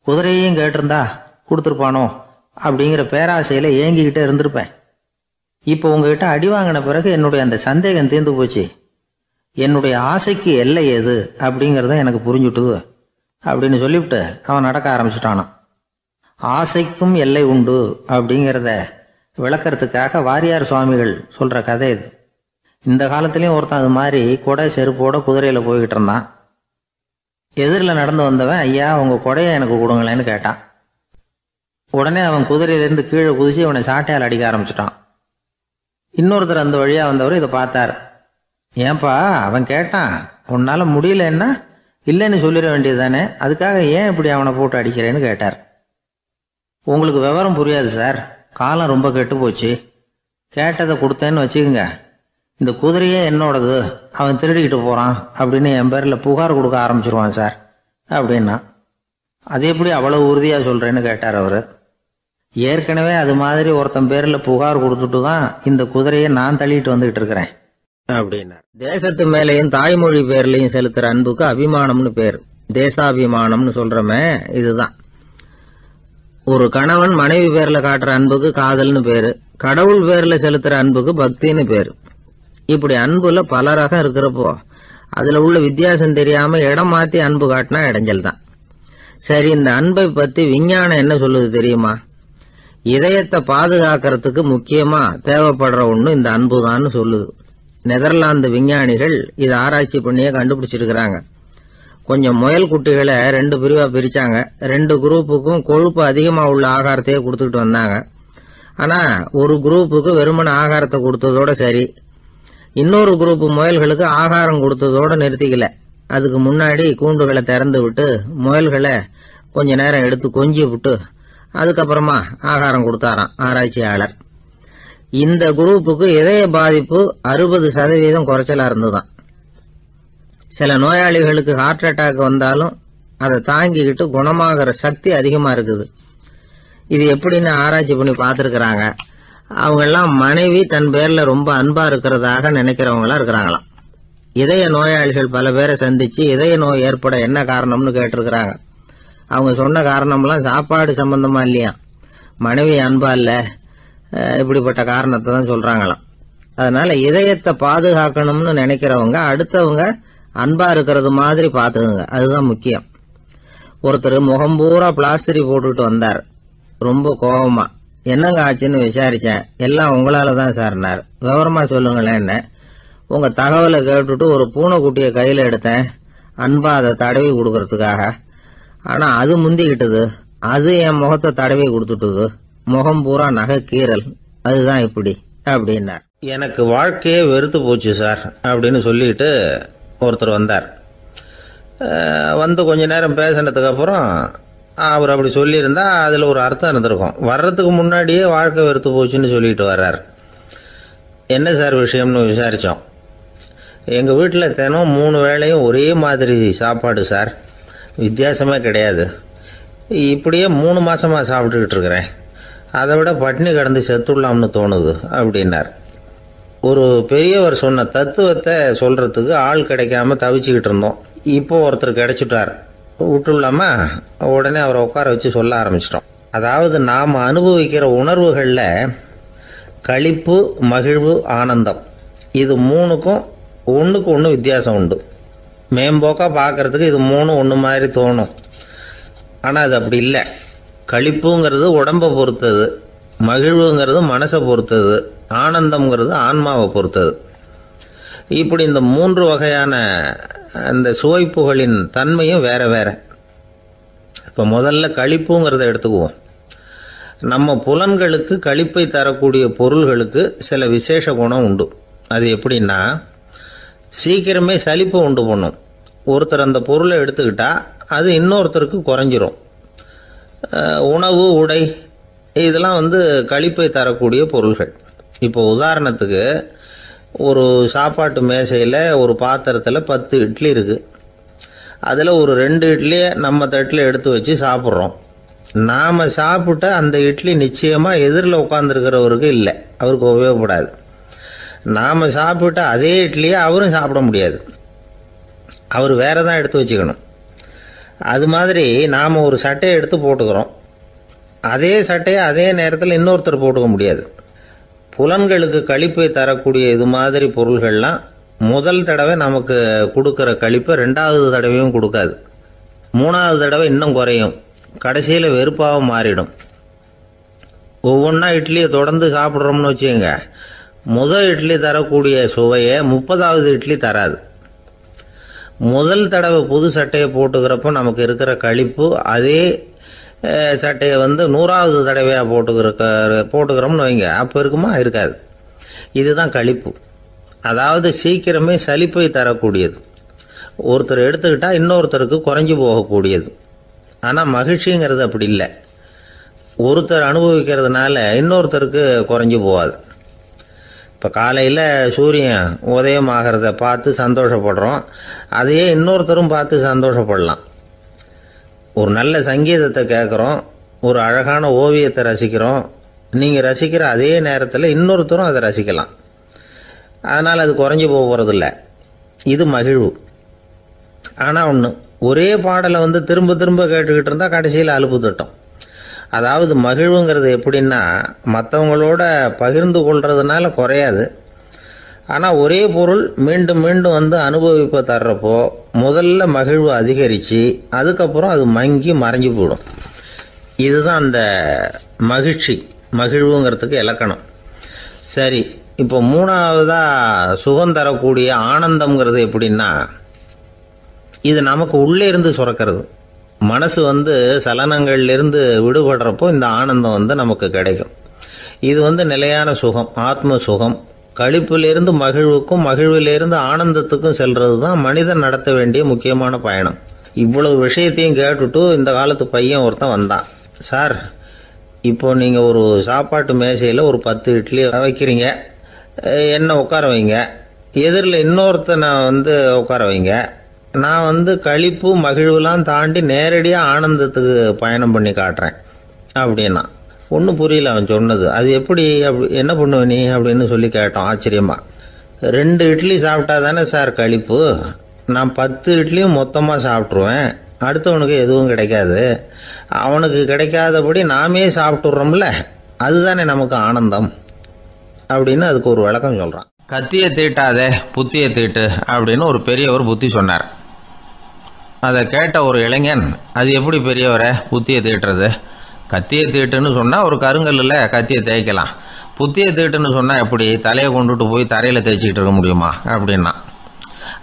குதிரையையும் கேட்டிருந்தா கொடுத்துருப்பானோ அப்படிங்கிற பேராசையில ஏங்கிக்கிட்டே இருந்திருப்பேன். இப்போ உங்ககிட்ட அடி வாங்கின பிறகு என்னுடைய அந்த சந்தேகம் தீர்ந்து போச்சு. என்னுடைய ஆசைக்கு எல்லை எது அப்படிங்கிறத எனக்கு புரிஞ்சுட்டுது அப்படின்னு சொல்லிவிட்டு அவன் நடக்க ஆரம்பிச்சுட்டானான். ஆசைக்கும் எல்லை உண்டு அப்படிங்கிறத விளக்கறதுக்காக வாரியார் சுவாமிகள் சொல்ற கதை இது. இந்த காலத்திலயும் ஒருத்தன் அது மாதிரி கொடை செருப்போட குதிரையில போய்கிட்டு இருந்தான். எதிரில் நடந்து வந்தவன், ஐயா, உங்க கொடையை எனக்கு கொடுங்களேன்னு கேட்டான். உடனே அவன் குதிரையிலிருந்து கீழே குதிச்சு அவனை சாட்டையால் அடிக்க ஆரம்பிச்சுட்டான். இன்னொருத்தர் அந்த வழியா வந்தவர் இதை பார்த்தார். ஏன்பா, அவன் கேட்டான், உன்னால முடியலன்னா இல்லைன்னு சொல்லிட வேண்டியது தானே, அதுக்காக ஏன் இப்படி அவனை போட்டு அடிக்கிறேன்னு கேட்டார். உங்களுக்கு விவரம் புரியாது சார், காலம் ரொம்ப கெட்டு போச்சு. கேட்டதை கொடுத்தேன்னு வச்சுக்கோங்க, இந்த குதிரையே என்னோடது, அவன் திருடிக்கிட்டு போறான் அப்படின்னு என் பேரில் புகார் கொடுக்க ஆரம்பிச்சிருவான் சார் அப்படின்னா. அது எப்படி அவ்வளவு உறுதியா சொல்றேன்னு கேட்டார் அவரு. ஏற்கனவே அது மாதிரி ஒருத்தன் பேரில் புகார் கொடுத்துட்டு தான் இந்த குதிரையை நான் தள்ளிட்டு வந்துகிட்டு இருக்கிறேன் அப்படின்னார். தேசத்து மேலையும் தாய்மொழி பேர்லையும் செலுத்துற அன்புக்கு அபிமானம்னு பேர். தேசாபிமானம்னு சொல்றமே இதுதான். ஒரு கணவன் மனைவி பேர்ல காட்டுற அன்புக்கு காதல்னு பேரு. கடவுள் பேர்ல செலுத்துற அன்புக்கு பக்தின்னு பேரு. இப்படி அன்புல பல ரகம் இருக்கிறப்போ அதுல உள்ள வித்தியாசம் தெரியாம இடம் மாத்தி அன்பு காட்டினா இடைஞ்சல் தான். சரி, இந்த அன்பை பத்தி விஞ்ஞானம் என்ன சொல்லுது தெரியுமா? இதயத்தை பாதுகாக்கிறதுக்கு முக்கியமா தேவைப்படுற ஒண்ணு இந்த அன்புதான்னு சொல்லுது. நெதர்லாந்து விஞ்ஞானிகள் இதை ஆராய்ச்சி பண்ணியே கண்டுபிடிச்சிருக்கிறாங்க. கொஞ்சம் முயல் குட்டிகளை 2 பிரிவா பிரிச்சாங்க. 2 குரூப்புக்கும் கொழுப்பு அதிகமா உள்ள ஆகாரத்தையே கொடுத்துக்கிட்டு வந்தாங்க. ஆனா ஒரு குரூப்புக்கு வெறுமன ஆகாரத்தை கொடுத்ததோட சரி, இன்னொரு குரூப் முயல்களுக்கு ஆகாரம் கொடுத்ததோட நிறுத்திக்கல. அதுக்கு முன்னாடி கூண்டுகளை திறந்து விட்டு முயல்களை கொஞ்ச நேரம் எடுத்து கொஞ்சி விட்டு அதுக்கப்புறமா ஆகாரம் கொடுத்தாராம் ஆராய்ச்சியாளர். இந்த குரூப்புக்கு இதய பாதிப்பு 60% குறைச்சலா இருந்துதான். சில நோயாளிகளுக்கு ஹார்ட் அட்டாக் வந்தாலும் அதை தாங்கிக்கிட்டு குணமாகிற சக்தி அதிகமா இருக்குது. இது எப்படின்னு ஆராய்ச்சி பண்ணி பார்த்துருக்கிறாங்க. அவங்க எல்லாம் மனைவி தன் பேர்ல ரொம்ப அன்பா இருக்கிறதாக நினைக்கிறவங்களா இருக்கிறாங்களாம். இதய நோயாளிகள் பல பேரை சந்திச்சு இதய நோய் ஏற்பட என்ன காரணம்னு கேட்டிருக்கிறாங்க. அவங்க சொன்ன காரணம்லாம் சாப்பாடு சம்பந்தமா இல்லையா, மனைவி அன்பா இல்ல, இப்படிப்பட்ட காரணத்தை தான் சொல்றாங்களாம். அதனால இதயத்தை பாதுகாக்கணும்னு நினைக்கிறவங்க அடுத்தவங்க அன்பா இருக்கிறது மாதிரி பாத்துக்குங்க, அதுதான் முக்கியம். ஒருத்தர் முகம் பூரா பிளாஸ்டரி போட்டுட்டு வந்தார், ரொம்ப கோபமா. என்னங்க ஆச்சுன்னு விசாரிச்சேன். எல்லாம் உங்களால தான் சார்னார். விவரமா சொல்லுங்களேன். என்ன உங்க தகவலை கேட்டுட்டு ஒரு பூனைக்குட்டியை கையில எடுத்தேன், அன்பா அதை தடவி கொடுக்கறதுக்காக. ஆனா அது முந்திக்கிட்டது, அது என் முகத்தை தடவி கொடுத்துட்டுது, முகம் பூரா நகை கீறல், அதுதான் இப்படி அப்படின்னார். எனக்கு வாழ்க்கையே வெறுத்து போச்சு சார் அப்படின்னு சொல்லிட்டு ஒருத்தர் வந்தார். வந்து கொஞ்ச நேரம் பேசினதுக்கு அப்புறம் அவர் அப்படி சொல்லியிருந்தா அதில் ஒரு அர்த்தம் இருந்திருக்கும். வர்றதுக்கு முன்னாடியே வாழ்க்கை வெறுத்து போச்சுன்னு சொல்லிட்டு வர்றார். என்ன சார் விஷயம்னு விசாரித்தோம். எங்கள் வீட்டில் தினம் 3 வேளையும் ஒரே மாதிரி சாப்பாடு சார், வித்தியாசமே கிடையாது. இப்படியே 3 மாசமாக சாப்பிட்டுக்கிட்டு இருக்கிறேன். அதை விட பட்டினி கிடந்து செத்துடலாம்னு தோணுது அப்படின்னார். ஒரு பெரியவர் சொன்ன தத்துவத்தை சொல்றதுக்கு ஆள் கிடைக்காம தவிச்சுக்கிட்டு இருந்தோம். இப்போ ஒருத்தர் கிடைச்சிட்டார், விட்டுலாமா? உடனே அவரை உட்கார வச்சு சொல்ல ஆரம்பிச்சிட்டோம். அதாவது நாம் அனுபவிக்கிற உணர்வுகளில் களிப்பு, மகிழ்வு, ஆனந்தம், இது 3க்கும் ஒன்றுக்கு ஒன்று வித்தியாசம் உண்டு. மேம்போக்காக பார்க்கறதுக்கு இது 3 ஒன்று மாதிரி தோணும். ஆனால் அது அப்படி இல்லை. களிப்புங்கிறது உடம்பை பொறுத்தது, மகிழ்வுங்கிறது மனசை பொறுத்தது, ஆனந்தம்ங்கிறது ஆன்மாவை பொறுத்தது. இப்படி இந்த 3 வகையான அந்த சுவைப்புகளின் தன்மையும் வேற வேற. இப்போ முதல்ல களிப்புங்கிறத எடுத்துக்குவோம். நம்ம புலன்களுக்கு களிப்பை தரக்கூடிய பொருள்களுக்கு சில விசேஷ குணம் உண்டு. அது எப்படின்னா, சீக்கிரமே சலிப்பை உண்டு பண்ணும். ஒருத்தர் அந்த பொருளை எடுத்துக்கிட்டா அது இன்னொருத்தருக்கு குறைஞ்சிரும். உணவு, உடை, இதெல்லாம் களிப்பை தரக்கூடிய பொருள்கள். இப்போ உதாரணத்துக்கு, ஒரு சாப்பாட்டு மேசையில் ஒரு பாத்திரத்தில் 10 இட்லி இருக்குது. அதில் ஒரு 2 இட்லியை நம்ம தட்டில் எடுத்து வச்சு சாப்பிட்றோம். நாம் சாப்பிட்ட அந்த இட்லி நிச்சயமாக எதிரில் உட்காந்துருக்கிறவருக்கு இல்லை, அவருக்கு உபயோகப்படாது. நாம் சாப்பிட்ட அதே இட்லியை அவரும் சாப்பிட முடியாது, அவர் வேற தான் எடுத்து வச்சுக்கணும். அது மாதிரி நாம் ஒரு சட்டையை எடுத்து போட்டுக்கிறோம், அதே சட்டையை அதே நேரத்தில் இன்னொருத்தர் போட்டுக்க முடியாது. புலன்களுக்கு களிப்பை தரக்கூடிய இது மாதிரி பொருள்கள்லாம் முதல் தடவை நமக்கு கொடுக்குற களிப்பை 2வது தடவையும் கொடுக்காது, 3வது தடவை இன்னும் குறையும், கடைசியில் வெறுப்பாக மாறிடும். ஒவ்வொன்றா இட்லியை தொடர்ந்து சாப்பிட்றோம்னு வச்சுக்கோங்க, முதல் இட்லி தரக்கூடிய சுவையை 30வது இட்லி தராது. முதல் தடவை புது சட்டையை போட்டுக்கிறப்போ நமக்கு இருக்கிற களிப்பு அதே சட்டையை 100வது தடவையாக போட்டுக்கிறோம்னு வைங்க, அப்போ இருக்குமா? இருக்காது. இதுதான் களிப்பு. அதாவது சீக்கிரமே சலிப்பை தரக்கூடியது. ஒருத்தர் எடுத்துக்கிட்டா இன்னொருத்தருக்கு குறைஞ்சி போகக்கூடியது. ஆனால் மகிழ்ச்சிங்கிறது அப்படி இல்லை. ஒருத்தர் அனுபவிக்கிறதுனால இன்னொருத்தருக்கு குறைஞ்சி போகாது. இப்போ காலையில் சூரியன் உதயம் ஆகிறத பார்த்து சந்தோஷப்படுறோம், அதையே இன்னொருத்தரும் பார்த்து சந்தோஷப்படலாம். ஒரு நல்ல சங்கீதத்தை கேட்குறோம், ஒரு அழகான ஓவியத்தை ரசிக்கிறோம், நீங்கள் ரசிக்கிற அதே நேரத்தில் இன்னொருத்தரும் அதை ரசிக்கலாம். அதனால் அது குறைஞ்சி போகிறதில்ல. இது மகிழ்வு. ஆனால் ஒன்று, ஒரே பாடலை திரும்ப திரும்ப கேட்டுக்கிட்டு இருந்தால் கடைசியில் அலுப்பு தட்டும். அதாவது மகிழ்வுங்கிறது எப்படின்னா, மற்றவங்களோட பகிர்ந்து கொள்றதுனால குறையாது. ஆனால் ஒரே பொருள் மீண்டும் மீண்டும் அனுபவிப்பை தர்றப்போ முதல்ல மகிழ்வு அதிகரித்து அதுக்கப்புறம் அது மங்கி மறைஞ்சு போயிடும். இதுதான் அந்த மகிழ்வுங்கிறதுக்கு இலக்கணம். சரி, இப்போ 3வதாக சுகம் தரக்கூடிய ஆனந்தம்ங்கிறது எப்படின்னா, இது நமக்கு உள்ளே இருந்து சுரக்கிறது. மனசு சலனங்கள்லேருந்து விடுபடுறப்போ இந்த ஆனந்தம் நமக்கு கிடைக்கும். இது நிலையான சுகம், ஆத்ம சுகம். களிப்பிலிருந்து மகிழ்வுக்கும், மகிழ்விலிருந்து ஆனந்தத்துக்கும் செல்றது தான் மனிதன் நடத்த வேண்டிய முக்கியமான பயணம். இவ்வளவு விஷயத்தையும் கேட்டுட்டு இந்த காலத்து பையன் ஒருத்தன் வந்தான். சார், இப்போ நீங்கள் ஒரு சாப்பாட்டு மேசையில் ஒரு 10 இட்லி வைக்கிறீங்க, என்ன உட்கார வைங்க, எதிரில் இன்னொருத்தனை உட்கார வைங்க, நான் களிப்பு மகிழ்வுலாம் தாண்டி நேரடியாக ஆனந்தத்துக்கு பயணம் பண்ணி காட்டுறேன் அப்படின்னா. ஒன்றும் புரியல அவன் சொன்னது. அது எப்படி, என்ன பண்ணுவ நீ அப்படின்னு சொல்லி கேட்டோம் ஆச்சரியமா. 2 இட்லி சாப்பிட்டா தானே சார் கழிப்பு. நான் 10 இட்லியும் மொத்தமாக சாப்பிட்ருவேன். அடுத்தவனுக்கு எதுவும் கிடைக்காது. அவனுக்கு கிடைக்காதபடி நாமே சாப்பிட்டுடுறோம்ல, அதுதானே நமக்கு ஆனந்தம் அப்படின்னு அதுக்கு ஒரு விளக்கம் சொல்கிறான். கத்தியை தீட்டாதே புத்தியை தீட்டு அப்படின்னு ஒரு பெரியவர் புத்தி சொன்னார். அதை கேட்ட ஒரு இளைஞன், அது எப்படி பெரியவரை புத்தியை தீட்டுறது? கத்தியை தீட்டுன்னு சொன்னால் ஒரு கருங்கல்லில் கத்தியை தேய்க்கலாம், புத்தியை தீட்டுன்னு சொன்னால் எப்படி தலையை கொண்டுட்டு போய் தரையில் தேய்ச்சிக்கிட்டு இருக்க முடியுமா அப்படின்னா.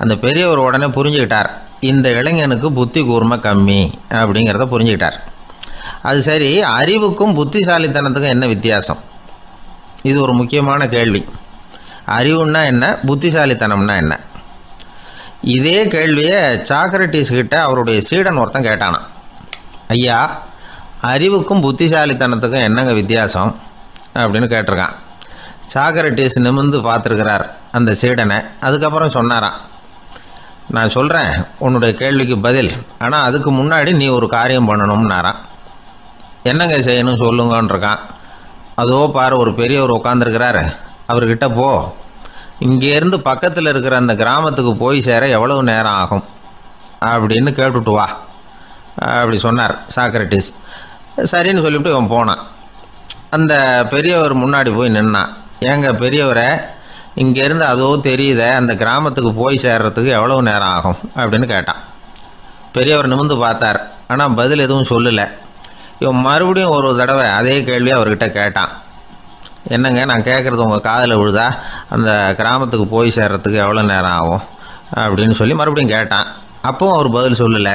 அந்த பெரியவர் உடனே புரிஞ்சுக்கிட்டார், இந்த இளைஞனுக்கு புத்தி கூர்மை கம்மி அப்படிங்கிறத புரிஞ்சுக்கிட்டார். அது சரி, அறிவுக்கும் புத்திசாலித்தனத்துக்கும் என்ன வித்தியாசம்? இது ஒரு முக்கியமான கேள்வி. அறிவுன்னா என்ன, புத்திசாலித்தனம்னா என்ன? இதே கேள்வியை சாக்ரட்டிஸ் கிட்ட அவருடைய சீடன் ஒருத்தன் கேட்டானான். ஐயா, அறிவுக்கும் புத்திசாலித்தனத்துக்கும் என்னங்க வித்தியாசம் அப்படின்னு கேட்டிருக்கான். சாக்ரட்டிஸ் நிமிர்ந்து பார்த்துருக்கிறார் அந்த சீடனை. அதுக்கப்புறம் சொன்னாராம், நான் சொல்கிறேன் உன்னுடைய கேள்விக்கு பதில், ஆனால் அதுக்கு முன்னாடி நீ ஒரு காரியம் பண்ணணும்னாரான். என்னங்க செய்யணும் சொல்லுங்கன்றிருக்கான். அதோ பாரு, ஒரு பெரியவர் உட்காந்துருக்கிறாரு, அவர்கிட்ட போ, இங்கேருந்து பக்கத்தில் இருக்கிற அந்த கிராமத்துக்கு போய் சேர எவ்வளவு நேரம் ஆகும் அப்படின்னு கேட்டுட்டு வா அப்படி சொன்னார் சாக்ரட்டிஸ். சரின்னு சொல்லிவிட்டு இவன் போனான். அந்த பெரியவர் முன்னாடி போய் நின்னான். ஏங்க பெரியவரை, இங்கேருந்து அதோ தெரியுத அந்த கிராமத்துக்கு போய் சேர்றதுக்கு எவ்வளவு நேரம் ஆகும் அப்படின்னு கேட்டான். பெரியவர் நிமிர்ந்து பார்த்தார், ஆனால் பதில் எதுவும் சொல்லலை. இவன் மறுபடியும் ஒரு தடவை அதே கேள்வியை அவர்கிட்ட கேட்டான். என்னங்க, நான் கேட்குறது உங்கள் காதில் விழுதா? அந்த கிராமத்துக்கு போய் சேர்றதுக்கு எவ்வளோ நேரம் ஆகும் அப்படின்னு சொல்லி மறுபடியும் கேட்டான். அப்பவும் அவர் பதில் சொல்லலை.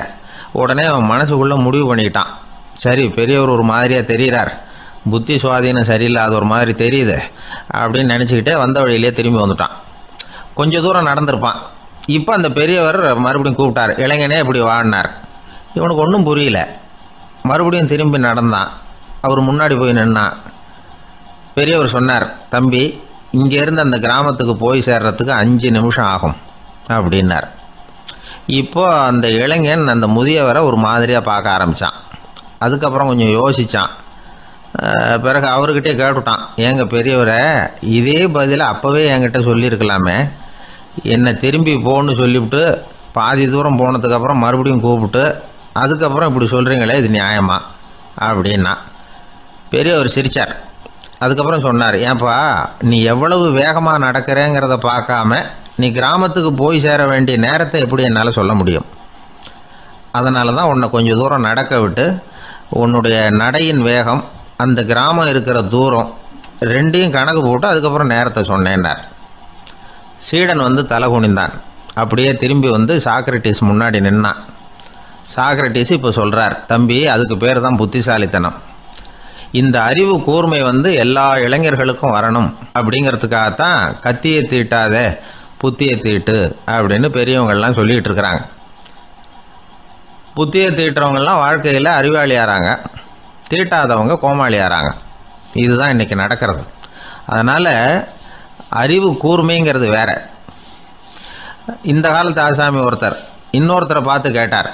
உடனே அவன் மனசுக்குள்ளே முடிவு பண்ணிக்கிட்டான், சரி பெரியவர் ஒரு மாதிரியாக தெரிகிறார், புத்தி சுவாதீனம் சரியில்லாத ஒரு மாதிரி தெரியுது அப்படின்னு நினச்சிக்கிட்டே வந்த வழியிலே திரும்பி வந்துட்டான். கொஞ்சம் தூரம் நடந்திருப்பான். இப்போ அந்த பெரியவர் மறுபடியும் கூப்பிட்டார், இளைஞனே இப்படி வாடினார். இவனுக்கு ஒன்றும் புரியல. மறுபடியும் திரும்பி நடந்தான். அவர் முன்னாடி போய் நின்னான். பெரியவர் சொன்னார், தம்பி, இங்கேருந்து அந்த கிராமத்துக்கு போய் சேர்றதுக்கு 5 நிமிஷம் ஆகும் அப்படின்னார். இப்போது அந்த இளைஞன் அந்த முதியவரை ஒரு மாதிரியாக பார்க்க ஆரம்பித்தான். அதுக்கப்புறம் கொஞ்சம் யோசித்தான். பிறகு அவர்கிட்டே கேட்டுட்டான், ஏங்க பெரியவரை, இதே பதிலை அப்போவே என்கிட்ட சொல்லியிருக்கலாமே, என்னை திரும்பி போன்னு சொல்லிவிட்டு பாதி தூரம் போனதுக்கப்புறம் மறுபடியும் கூப்பிட்டு அதுக்கப்புறம் இப்படி சொல்கிறீங்களே, இது நியாயமா அப்படின்னா. பெரியவர் சிரித்தார். அதுக்கப்புறம் சொன்னார், ஏன்பா, நீ எவ்வளவு வேகமாக நடக்கிறேங்கிறத பார்க்காம நீ கிராமத்துக்கு போய் சேர வேண்டிய நேரத்தை எப்படி என்னால் சொல்ல முடியும்? அதனால தான் உன்னை கொஞ்சம் தூரம் நடக்க விட்டு உன்னுடைய நடையின் வேகம், அந்த கிராமம் இருக்கிற தூரம் ரெண்டையும் கணக்கு போட்டு அதுக்கப்புறம் நேரத்தை சொன்னேன்னார். சீடன் வந்து தலை குனிந்தான். அப்படியே திரும்பி வந்து சாக்ரட்டிஸ் முன்னாடி நின்னான். சாக்ரட்டிஸ் இப்போ சொல்கிறார், தம்பி, அதுக்கு பேர் தான் புத்திசாலித்தனம். இந்த அறிவு கூர்மை வந்து எல்லா இளைஞர்களுக்கும் வரணும் அப்படிங்கிறதுக்காகத்தான் கத்தியை தீட்டாத புத்தியை தீட்டு அப்படின்னு பெரியவங்கள்லாம் சொல்லிகிட்டு இருக்கிறாங்க. புத்தியை தீட்டுறவங்கெல்லாம் வாழ்க்கையில் அறிவாளியாகிறாங்க, தீட்டாதவங்க கோமாளியாகிறாங்க. இதுதான் இன்றைக்கி நடக்கிறது. அதனால் அறிவு கூர்மைங்கிறது வேற. இந்த காலத்து ஆசாமி ஒருத்தர் இன்னொருத்தரை பார்த்து கேட்டார்,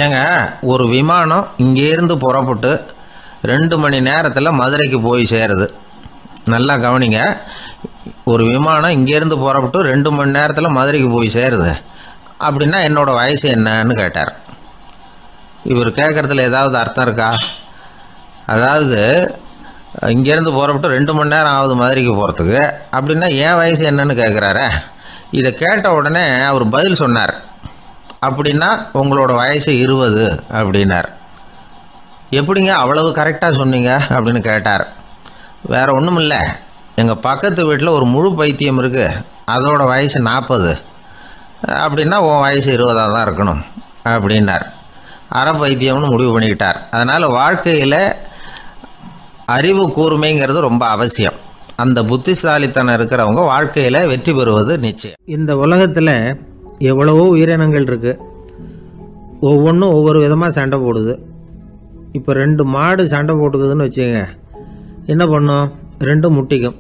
ஏங்க, ஒரு விமானம் இங்கேருந்து புறப்பட்டு 2 மணி நேரத்தில் மதுரைக்கு போய் சேருது. நல்லா கவனிங்க, ஒரு விமானம் இங்கேருந்து புறப்பட்டு 2 மணி நேரத்தில் மதுரைக்கு போய் சேருது அப்படின்னா என்னோடய வயசு என்னன்னு கேட்டார். இவர் கேட்குறதுல ஏதாவது அர்த்தம் இருக்கா? அதாவது இங்கேருந்து புறப்பட்டு 2 மணி நேரம் ஆகுது மதுரைக்கு போகிறதுக்கு, அப்படின்னா என் வயசு என்னன்னு கேட்குறாரு. இதை கேட்ட உடனே அவர் பதில் சொன்னார், அப்படின்னா உங்களோட வயசு 20 அப்படின்னார். எப்படிங்க அவ்வளவு கரெக்டாக சொன்னீங்க அப்படின்னு கேட்டார். வேறு ஒன்றும் இல்லை, எங்கள் பக்கத்து வீட்டில் ஒரு முழு பைத்தியம் இருக்குது, அதோட வயசு 40, அப்படின்னா உன் வயசு 20 தான் இருக்கணும் அப்படின்னார். அரை பைத்தியம்னு முடிவு பண்ணிக்கிட்டார். அதனால் வாழ்க்கையில் அறிவு கூர்மைங்கிறது ரொம்ப அவசியம். அந்த புத்திசாலித்தனம் இருக்கிறவங்க வாழ்க்கையில் வெற்றி பெறுவது நிச்சயம். இந்த உலகத்தில் எவ்வளவோ உயிரினங்கள் இருக்குது, ஒவ்வொன்றும் ஒவ்வொரு விதமாக சண்டை போடுது. இப்போ 2 மாடு சண்டை போட்டுக்குதுன்னு வச்சுங்க, என்ன பண்ணும்? 2 முட்டிக்கும்.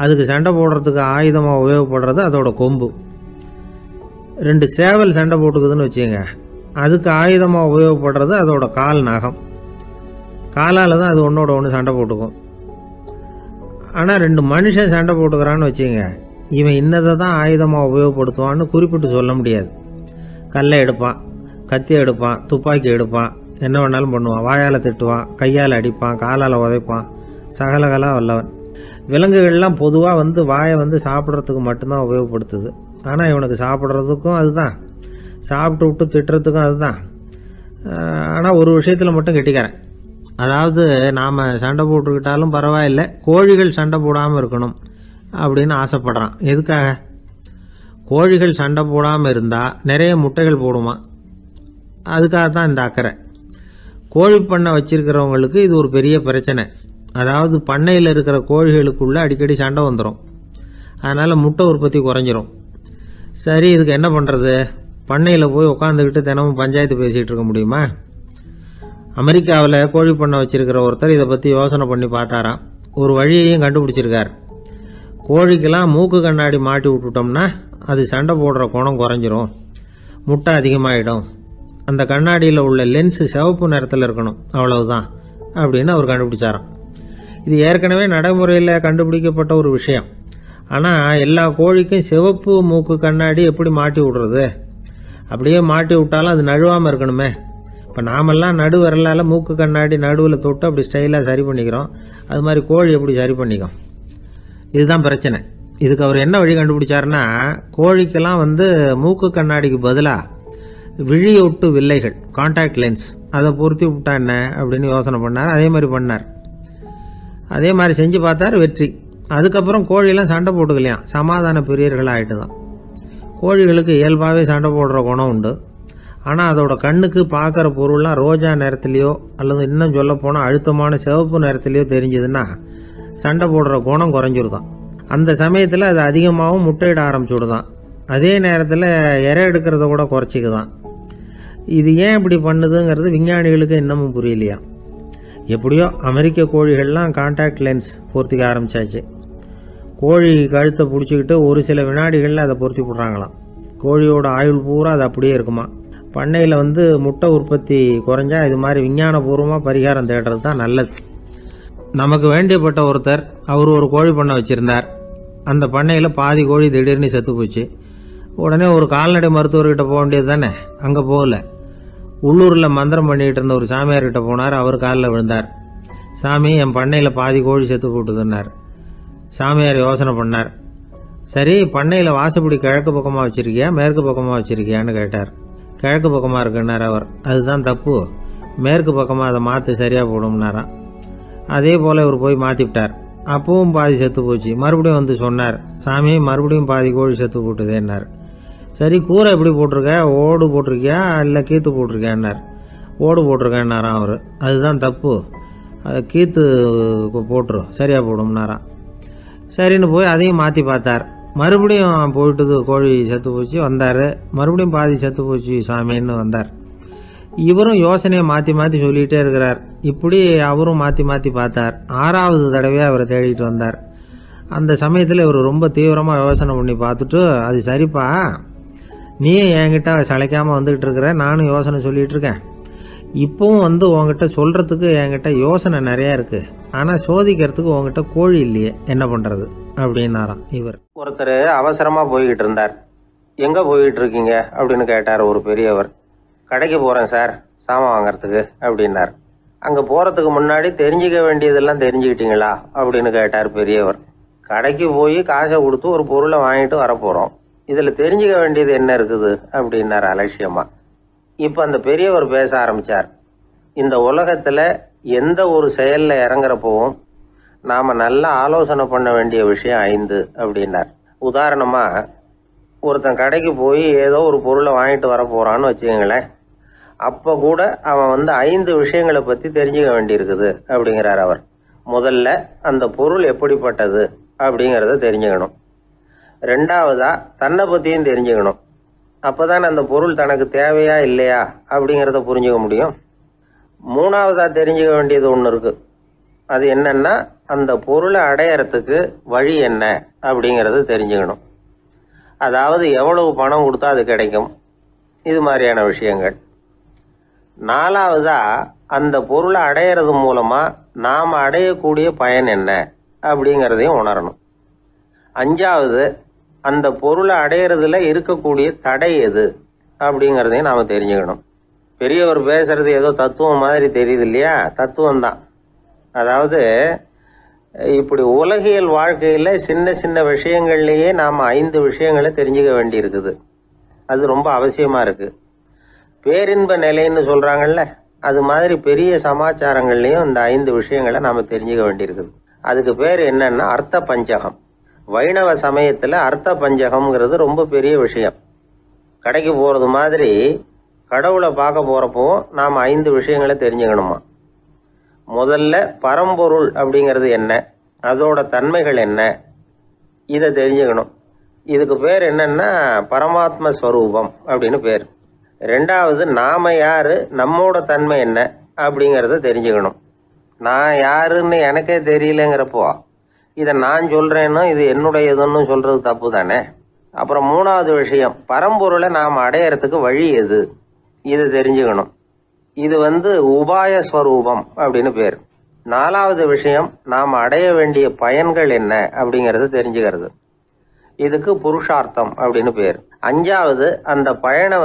அதுக்கு சண்டை போடுறதுக்கு ஆயுதமாக உபயோகப்படுறது அதோட கொம்பு. 2 சேவல் சண்டை போட்டுக்குதுன்னு வச்சுங்க, அதுக்கு ஆயுதமாக உபயோகப்படுறது அதோட கால் நகம். காலால் தான் அது ஒன்றோட ஒன்று சண்டை போட்டுக்கும். ஆனால் 2 மனுஷன் சண்டை போட்டுக்கிறான்னு வச்சுங்க, இவன் இன்னதை தான் ஆயுதமாக உபயோகப்படுத்துவான்னு குறிப்பிட்டு சொல்ல முடியாது. கல்லை எடுப்பான், கத்தி எடுப்பான், துப்பாக்கி எடுப்பான், என்ன வேணாலும் பண்ணுவான். வாயால் திட்டுவான், கையால் அடிப்பான், காலால் உதைப்பான், சகலகலா வல்லவன். விலங்குகள்லாம் பொதுவாக வாயை சாப்பிட்றதுக்கு மட்டும்தான் உபயோகப்படுத்துது. ஆனால் இவனுக்கு சாப்பிட்றதுக்கும் அதுதான், சாப்பிட்டு விட்டு திட்டுறதுக்கும் அதுதான். ஆனால் ஒரு விஷயத்தில் மட்டும் கெட்டிக்கிறேன். அதாவது நாம் சண்டை போட்டுக்கிட்டாலும் பரவாயில்லை, கோழிகள் சண்டை போடாமல் இருக்கணும் அப்படின்னு ஆசைப்படுறான். எதுக்காக? கோழிகள் சண்டை போடாமல் இருந்தால் நிறைய முட்டைகள் போடுமா, அதுக்காக தான் இந்த அக்கறை. கோழி பண்ணை வச்சிருக்கிறவங்களுக்கு இது ஒரு பெரிய பிரச்சனை. அதாவது பண்ணையில் இருக்கிற கோழிகளுக்குள்ளே அடிக்கடி சண்டை வந்துடும், அதனால் முட்டை உற்பத்தி குறைஞ்சிரும். சரி, இதுக்கு என்ன பண்ணுறது? பண்ணையில் போய் உட்காந்துக்கிட்டு தினமும் பஞ்சாயத்து பேசிகிட்டு இருக்க முடியுமா? அமெரிக்காவில் கோழி பண்ணை வச்சிருக்கிற ஒருத்தர் இதை பற்றி யோசனை பண்ணி பார்த்தாராம். ஒரு வழியையும் கண்டுபிடிச்சிருக்கார். கோழிக்கெல்லாம் மூக்கு கண்ணாடி மாட்டி விட்டுட்டோம்னா அது சண்டை போடுற குணம் குறைஞ்சிரும், முட்டை அதிகமாகிடும். அந்த கண்ணாடியில் உள்ள லென்ஸு சிவப்பு நிறத்தில் இருக்கணும், அவ்வளவுதான் அப்படின்னு அவர் கண்டுபிடிச்சாராம். இது ஏற்கனவே நடைமுறையில் கண்டுபிடிக்கப்பட்ட ஒரு விஷயம். ஆனால் எல்லா கோழிக்கும் சிவப்பு மூக்கு கண்ணாடி எப்படி மாட்டி விடுறது? அப்படியே மாட்டி விட்டாலும் அது நழுவாமல் இருக்கணுமே. இப்போ நாமெல்லாம் நடு விரலால் மூக்கு கண்ணாடி நடுவில் தொட்டு அப்படி ஸ்டைலாக சரி பண்ணிக்கிறோம், அது மாதிரி கோழி எப்படி சரி பண்ணிக்கும்? இதுதான் பிரச்சனை. இதுக்கு அவர் என்ன வழி கண்டுபிடிச்சாருன்னா, கோழிக்கெல்லாம் மூக்கு கண்ணாடிக்கு பதிலாக விழியொட்டு வில்லைகள், கான்டாக்ட் லென்ஸ், அதை பொருத்தி விட்டா என்ன அப்படின்னு யோசனை பண்ணார். அதே மாதிரி பண்ணார். அதே மாதிரி செஞ்சு பார்த்தார், வெற்றி. அதுக்கப்புறம் கோழியெல்லாம் சண்டை போட்டுக்கலையாம், சமாதான பிரியர்களாக ஆகிட்டு தான். கோழிகளுக்கு இயல்பாகவே சண்டை போடுற குணம் உண்டு. ஆனால் அதோட கண்ணுக்கு பார்க்குற பொருள்லாம் ரோஜா நிறத்துலையோ அல்லது இன்னும் சொல்ல போனால் அழுத்தமான சிவப்பு நிறத்துலையோ தெரிஞ்சதுன்னா சண்டை போடுற குணம் குறைஞ்சிருதான். அந்த சமயத்தில் அது அதிகமாகவும் முட்டையிட ஆரம்பிச்சுடுதான். அதே நேரத்தில் இறை எடுக்கிறத கூட குறைச்சிக்குதான். இது ஏன் இப்படி பண்ணுதுங்கிறது விஞ்ஞானிகளுக்கு இன்னமும் புரியலையா. எப்படியோ அமெரிக்க கோழிகள்லாம் கான்டாக்ட் லென்ஸ் பொருத்திக்க ஆரம்பித்தாச்சு. கோழி கழுத்தை பிடிச்சிக்கிட்டு ஒரு சில வினாடிகளில் அதை பொருத்தி போடுறாங்களாம். கோழியோட ஆயுள் பூரா அது அப்படியே இருக்குமா. பண்ணையில் முட்டை உற்பத்தி குறைஞ்சா இது மாதிரி விஞ்ஞானபூர்வமாக பரிகாரம் தேடுறது தான் நல்லது. நமக்கு வேண்டியப்பட்ட ஒருத்தர், அவர் ஒரு கோழி பண்ணை வச்சுருந்தார். அந்த பண்ணையில் பாதி கோழி திடீர்னு செத்து போச்சு. உடனே ஒரு கால்நடை மருத்துவர்கிட்ட போக வேண்டியது தானே, அங்கே போகல. உள்ளூரில் மந்திரம் பண்ணிகிட்டு இருந்த ஒரு சாமியார்கிட்ட போனார். அவர் காலில் விழுந்தார். சாமி, என் பண்ணையில் பாதி கோழி செத்து போட்டுதுன்னார். சாமியார் யோசனை பண்ணார். சரி, பண்ணையில் வாசப்படி கிழக்கு பக்கமாக வச்சுருக்கியா மேற்கு பக்கமாக வச்சுருக்கியான்னு கேட்டார். கிழக்கு பக்கமாக இருக்குன்னார் அவர். அதுதான் தப்பு, மேற்கு பக்கமாக அதை மாற்றி சரியாக போடும்னாராம். அதே போல் இவர் போய் மாற்றிவிட்டார். அப்பவும் பாதி செத்து போச்சு. மறுபடியும் சொன்னார், சாமி மறுபடியும் பாதி கோழி செத்து போட்டுதேன்னார். சரி, கூரை எப்படி போட்டிருக்க, ஓடு போட்டிருக்கியா இல்லை கீத்து போட்டிருக்கியான்னார். ஓடு போட்டிருக்கேன்னாராம் அவர். அதுதான் தப்பு, அதை கீத்து போட்டுரு சரியாக போடும்னாராம். சரின்னு போய் அதையும் மாற்றி பார்த்தார். மறுபடியும் போயிட்டுது, கோழி செத்து போச்சு. வந்தார், மறுபடியும் பாதி செத்து போச்சு சாமின்னு வந்தார். இவரும் யோசனையை மாற்றி மாற்றி சொல்லிகிட்டே இருக்கிறார். இப்படி அவரும் மாற்றி மாற்றி பார்த்தார். 6வது தடவையாக அவரை தேடிட்டு வந்தார். அந்த சமயத்தில் இவர் ரொம்ப தீவிரமாக யோசனை பண்ணி பார்த்துட்டு, அது சரிப்பா, நீயும் என்கிட்ட சளைக்காமல் வந்துக்கிட்டு இருக்கிற, நானும் யோசனை சொல்லிகிட்டு இருக்கேன். இப்போவும் உங்ககிட்ட சொல்கிறதுக்கு என்கிட்ட யோசனை நிறையா இருக்குது, ஆனால் சோதிக்கிறதுக்கு உங்ககிட்ட கோழி இல்லையே, என்ன பண்ணுறது அப்படின்னாராம் இவர். ஒருத்தர் அவசரமாக போய்கிட்டு இருந்தார். எங்கே போய்கிட்டு இருக்கீங்க அப்படின்னு கேட்டார் ஒரு பெரியவர். கடைக்கு போகிறேன் சார், சாமான் வாங்கிறதுக்கு அப்படின்னார். அங்கே போகிறதுக்கு முன்னாடி தெரிஞ்சிக்க வேண்டியதெல்லாம் தெரிஞ்சுக்கிட்டீங்களா அப்படின்னு கேட்டார் பெரியவர். கடைக்கு போய் காசை கொடுத்து ஒரு பொருளை வாங்கிட்டு வரப்போகிறோம், இதில் தெரிஞ்சிக்க வேண்டியது என்ன இருக்குது அப்படின்னார் அலட்சியமாக. இப்போ அந்த பெரியவர் பேச ஆரம்பித்தார். இந்த உலகத்தில் எந்த ஒரு செயலில் இறங்குறப்பவும் நாம் நல்லா ஆலோசனை பண்ண வேண்டிய விஷயம் 5 அப்படின்னார். உதாரணமாக, ஒருத்தன் கடைக்கு போய் ஏதோ ஒரு பொருளை வாங்கிட்டு வர போகிறான்னு வச்சுக்கோங்களேன். அப்போ கூட அவன் 5 விஷயங்களை பற்றி தெரிஞ்சுக்க வேண்டியிருக்குது அப்படிங்கிறார் அவர். முதல்ல அந்த பொருள் எப்படிப்பட்டது அப்படிங்கிறத தெரிஞ்சுக்கணும். 2வதா தன்னை பற்றியும் தெரிஞ்சுக்கணும். அப்போ தான் அந்த பொருள் தனக்கு தேவையா இல்லையா அப்படிங்கிறத புரிஞ்சுக்க முடியும். 3வதா தெரிஞ்சுக்க வேண்டியது ஒன்று இருக்குது. அது என்னன்னா, அந்த பொருளை அடையறதுக்கு வழி என்ன அப்படிங்கிறது தெரிஞ்சுக்கணும். அதாவது எவ்வளவு பணம் கொடுத்தா அது கிடைக்கும், இது மாதிரியான விஷயங்கள். 4வதா அந்த பொருளை அடையிறது மூலமாக நாம் அடையக்கூடிய பயன் என்ன அப்படிங்கிறதையும் உணரணும். அஞ்சாவது, அந்த பொருளை அடையிறதுல இருக்கக்கூடிய தடை எது அப்படிங்கிறதையும் நாம் தெரிஞ்சுக்கணும். பெரியவர் பேசுறது ஏதோ தத்துவம் மாதிரி தெரியுது இல்லையா? தத்துவம் தான். அதாவது இப்படி உலகியல் வாழ்க்கையில் சின்ன சின்ன விஷயங்கள்லேயே நாம் 5 விஷயங்களை தெரிஞ்சுக்க வேண்டியிருக்குது. அது ரொம்ப அவசியமாக இருக்குது. பேரின்ப நிலைன்னு சொல்கிறாங்கல்ல, அது மாதிரி பெரிய சமாச்சாரங்கள்லேயும் இந்த 5 விஷயங்களை நாம் தெரிஞ்சுக்க வேண்டியிருக்குது. அதுக்கு பேர் என்னன்னா அர்த்த பஞ்சகம். வைணவ சமயத்தில் அர்த்த பஞ்சகம்ங்கிறது ரொம்ப பெரிய விஷயம். கடைக்கு போகிறது மாதிரி கடவுளை பார்க்க போகிறப்போ நாம் 5 விஷயங்களை தெரிஞ்சுக்கணுமா. முதல்ல பரம்பொருள் அப்படிங்கிறது என்ன, அதோட தன்மைகள் என்ன, இதை தெரிஞ்சுக்கணும். இதுக்கு பேர் என்னன்னா பரமாத்ம ஸ்வரூபம் அப்படின்னு பேர். ரெண்டாவது, நாம யாரு, நம்மோட தன்மை என்ன அப்படிங்கிறத தெரிஞ்சுக்கணும். நான் யாருன்னு எனக்கே தெரியலங்கிறப்போ இதை நான் சொல்றேன்னு இது என்னுடையதுன்னு சொல்றது தப்பு தானே. அப்புறம் மூணாவது விஷயம், பரம்பொருளை நாம் அடையறதுக்கு வழி எது, இதை தெரிஞ்சுக்கணும். இது உபாய ஸ்வரூபம் அப்படின்னு பேர். நாலாவது விஷயம், நாம் அடைய வேண்டிய பயன்கள் என்ன அப்படிங்கிறது தெரிஞ்சுக்கிறது. இதுக்கு புருஷார்த்தம் அப்படின்னு பேர். அஞ்சாவது, அந்த பயனை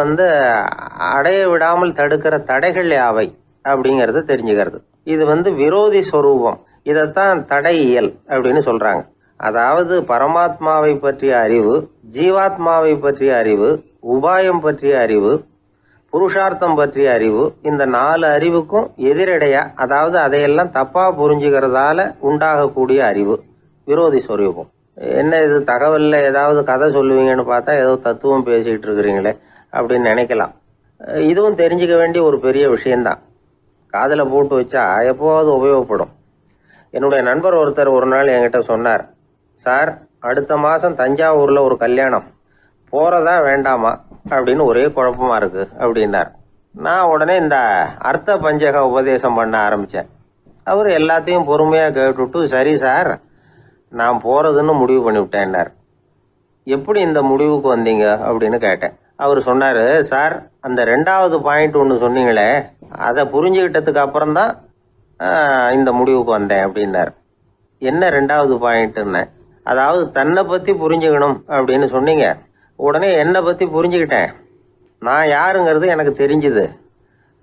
அடைய விடாமல் தடுக்கிற தடைகள் யாவை அப்படிங்கிறது தெரிஞ்சுக்கிறது. இது விரோதி ஸ்வரூபம். இதைத்தான் தடையியல் அப்படின்னு சொல்றாங்க. அதாவது பரமாத்மாவை பற்றிய அறிவு, ஜீவாத்மாவை பற்றிய அறிவு, உபாயம் பற்றிய அறிவு, புருஷார்த்தம் பற்றிய அறிவு, இந்த 4 அறிவுக்கும் எதிரடையா, அதாவது அதையெல்லாம் தப்பா புரிஞ்சுக்கிறதால உண்டாகக்கூடிய அறிவு விரோதி ஸ்வரூபம். என்ன இது தகவல்ல ஏதாவது கதை சொல்லுவீங்கன்னு பார்த்தா ஏதோ தத்துவம் பேசிக்கிட்டு இருக்கிறீங்களே அப்படின்னு நினைக்கலாம். இதுவும் தெரிஞ்சுக்க வேண்டிய ஒரு பெரிய விஷயம்தான். காதில் போட்டு வச்சா எப்போவாவது உபயோகப்படும். என்னுடைய நண்பர் ஒருத்தர் ஒரு நாள் என்கிட்ட சொன்னார், சார் அடுத்த மாதம் தஞ்சாவூரில் ஒரு கல்யாணம், போகிறதா வேண்டாமா அப்படின்னு ஒரே குழப்பமாக இருக்குது அப்படின்னார். நான் உடனே இந்த அர்த்த பஞ்சக உபதேசம் பண்ண ஆரம்பித்தேன். அவர் எல்லாத்தையும் பொறுமையாக கேட்டுவிட்டு, சரி சார் நான் போகிறதுன்னு முடிவு பண்ணிவிட்டேன்னார். எப்படி இந்த முடிவுக்கு வந்தீங்க அப்படின்னு கேட்டேன். அவர் சொன்னார், சார் அந்த 2வது பாயிண்ட் ஒன்று சொன்னீங்களே, அதை புரிஞ்சுக்கிட்டதுக்கு அப்புறம்தான் இந்த முடிவுக்கு வந்தேன் அப்படின்னார். என்ன 2வது பாயிண்ட்டுன்னு? அதாவது தன்னை பற்றி புரிஞ்சுக்கணும் அப்படின்னு சொன்னீங்க. உடனே என்னை பற்றி புரிஞ்சுக்கிட்டேன், நான் யாருங்கிறது எனக்கு தெரிஞ்சுது,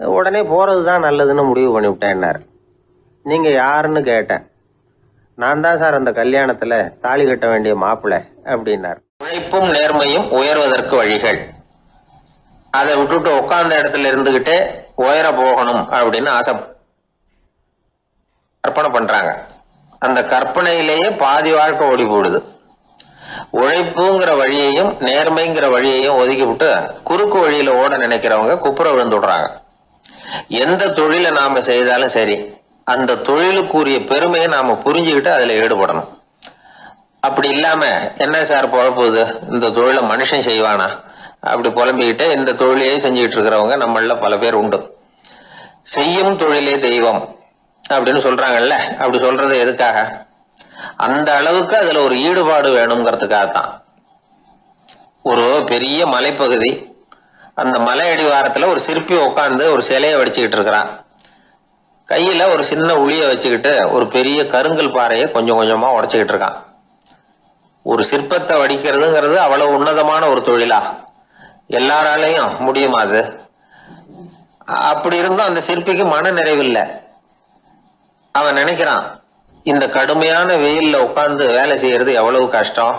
உடனே போகிறது தான் நல்லதுன்னு முடிவு பண்ணிவிட்டேன்னார். நீங்கள் யாருன்னு கேட்டேன். நான் தான் சார் அந்த கல்யாணத்தில் தாலி கட்ட வேண்டிய மாப்பிள்ளை அப்படின்னார். உழைப்பும் நேர்மையும் உயர்வதற்கு வழிகள். அதை விட்டுட்டு உட்கார்ந்த இடத்துல இருந்துகிட்டே உயர போகணும் அப்படின்னு ஆசை கற்பனை பண்றாங்க. அந்த கற்பனையிலேயே பாதி வாழ்க்கை ஓடி போடுது. உழைப்புங்கிற வழியையும் நேர்மைங்கிற வழியையும் ஒதுக்கி விட்டு குறுக்கு வழியில ஓட நினைக்கிறவங்க குப்புற விழுந்துடுறாங்க. எந்த தொழிலை நாம செய்தாலும் சரி, அந்த தொழிலுக்குரிய பெருமையை நாம புரிஞ்சுக்கிட்டு அதுல ஈடுபடணும். அப்படி இல்லாம என்ன சார் பொழப்புது, இந்த தொழிலை மனுஷன் செய்வானா அப்படி புலம்பிக்கிட்டு இந்த தொழிலையே செஞ்சுக்கிட்டு இருக்கிறவங்க நம்மள பல பேர் உண்டு. செய்யும் தொழிலே தெய்வம் அப்படின்னு சொல்றாங்கல்ல, அப்படி சொல்றது எதுக்காக? அந்த அளவுக்கு அதுல ஒரு ஈடுபாடு வேணுங்கிறதுக்காகத்தான். ஒரு பெரிய மலைப்பகுதி, அந்த மலை அடிவாரத்துல ஒரு சிற்பி உட்காந்து ஒரு சிலையை வடிச்சுக்கிட்டு இருக்கிறான். கையில ஒரு சின்ன உளிய வச்சுக்கிட்டு ஒரு பெரிய கருங்கல் பாறையை கொஞ்சம் கொஞ்சமா உடைச்சுக்கிட்டு இருக்கான். ஒரு சிற்பத்தை வடிக்கிறதுங்கிறது அவ்வளவு உன்னதமான ஒரு தொழிலா? எல்லாராலையும் முடியுமா அது? அப்படி இருந்தும் அந்த சிற்பிக்கு மன நிறைவில்லை. அவன் நினைக்கிறான், இந்த கடுமையான வெயில்ல உட்கார்ந்து வேலை செய்யறது எவ்வளவு கஷ்டம்.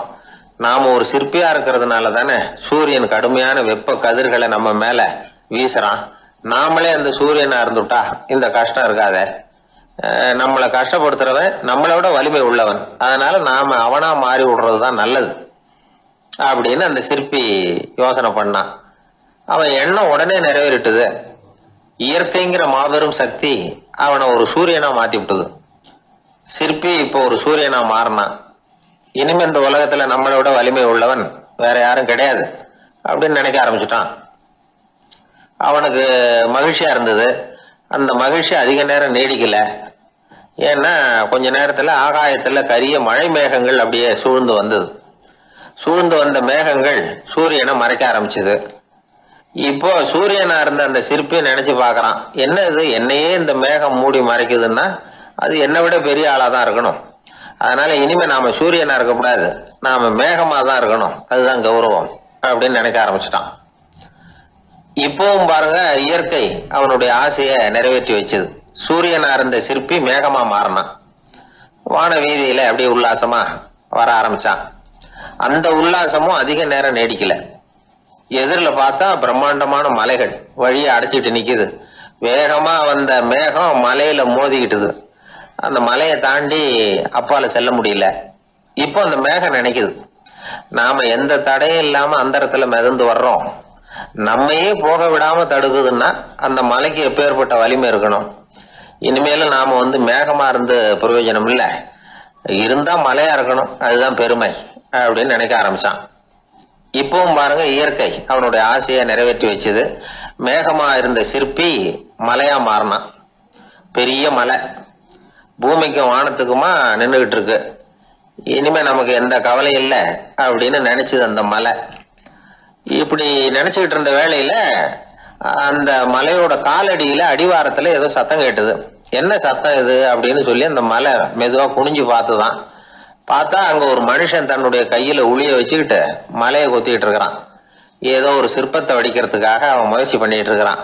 நாம ஒரு சிற்பியா இருக்கிறதுனால தானே சூரியன் கடுமையான வெப்ப கதிர்களை நம்ம மேல வீசுறான். நாமளே அந்த சூரியனா இருந்துட்டா இந்த கஷ்டம் இருக்காதே. நம்மளை கஷ்டப்படுத்துறவன் நம்மளோட வலிமை உள்ளவன், அதனால நாம அவனா மாறி விடுறதுதான் நல்லது அப்படின்னு அந்த சிற்பி யோசனை பண்ணான். அவன் எண்ணம் உடனே நிறைவேறிட்டுது. இயற்கைங்கிற மாபெரும் சக்தி அவனை ஒரு சூரியனா மாத்தி விட்டது. சிற்பி இப்போ ஒரு சூரியனா மாறினான். இனிமே இந்த உலகத்துல நம்மளோட வலிமை உள்ளவன் வேற யாரும் கிடையாது அப்படின்னு நினைக்க ஆரம்பிச்சுட்டான். அவனுக்கு மகிழ்ச்சியா இருந்தது. அந்த மகிழ்ச்சி அதிக நேரம் நீடிக்கல. ஏன்னா கொஞ்ச நேரத்துல ஆகாயத்துல கரிய மழை மேகங்கள் அப்படியே சூழ்ந்து வந்தது. சூழ்ந்து வந்த மேகங்கள் சூரியனை மறைக்க ஆரம்பிச்சது. இப்போ சூரியனா இருந்த அந்த சிற்பி நினைச்சு பாக்குறான், என்ன இது என்னையே இந்த மேகம் மூடி மறைக்குதுன்னா அது என்னை விட பெரிய ஆளாதான் இருக்கணும். அதனால இனிமே நாம சூரியனா இருக்கக்கூடாது, நாம மேகமா தான் இருக்கணும், அதுதான் கௌரவம் அப்படின்னு நினைக்க ஆரம்பிச்சிட்டான். இப்பவும் பாருங்க, இயற்கை அவனுடைய ஆசையை நிறைவேற்றி வச்சது. சூரியனா இருந்த சிற்பி மேகமா மாறினான். வான வீதியில அப்படியே உல்லாசமா வர ஆரம்பிச்சான். அந்த உல்லாசமும் அதிக நேரம் நீடிக்கல. எதிரில பார்த்தா பிரம்மாண்டமான மலைகள் வழியை அடைச்சிட்டு நிக்குது. வேகமா வந்த மேகம் மலையில மோதிக்கிட்டுது. அந்த மலையை தாண்டி அப்பால செல்ல முடியல. இப்போ அந்த மேகம் நினைக்குது, நாம எந்த தடையும் இல்லாம அந்தரத்துல மிதந்து வர்றோம், நம்மையே போக விடாம தடுக்குதுன்னா அந்த மலைக்கு எப்பேற்பட்ட வலிமை இருக்கணும். இனிமேலும் நாம மேகமா இருந்து பிரயோஜனம் இல்ல, இருந்தா மலையா இருக்கணும், அதுதான் பெருமை அப்படின்னு நினைக்க ஆரம்பிச்சான். இப்பவும் பாருங்க, இயற்கை அவனுடைய ஆசையை நிறைவேற்றி வச்சது. மேகமா இருந்த சிற்பி மலையா மாறினான். பெரிய மலை பூமிக்கும் வானத்துக்குமா நின்றுகிட்டு இருக்கு. இனிமே நமக்கு எந்த கவலை இல்லை அப்படின்னு நினைச்சது அந்த மலை. இப்படி நினைச்சுக்கிட்டு இருந்த வேளையில அந்த மலையோட காலடியில அடிவாரத்துல ஏதோ சத்தம் கேட்டுது. என்ன சத்தம் இது அப்படின்னு சொல்லி அந்த மலை மெதுவா குனிஞ்சு பார்த்துதான். பார்த்தா அங்க ஒரு மனுஷன் தன்னுடைய கையில உளிய வச்சுக்கிட்டு மலையை கொத்திக்கிட்டு இருக்கிறான். ஏதோ ஒரு சிற்பத்தை வடிக்கிறதுக்காக அவன் முயற்சி பண்ணிட்டு இருக்கிறான்.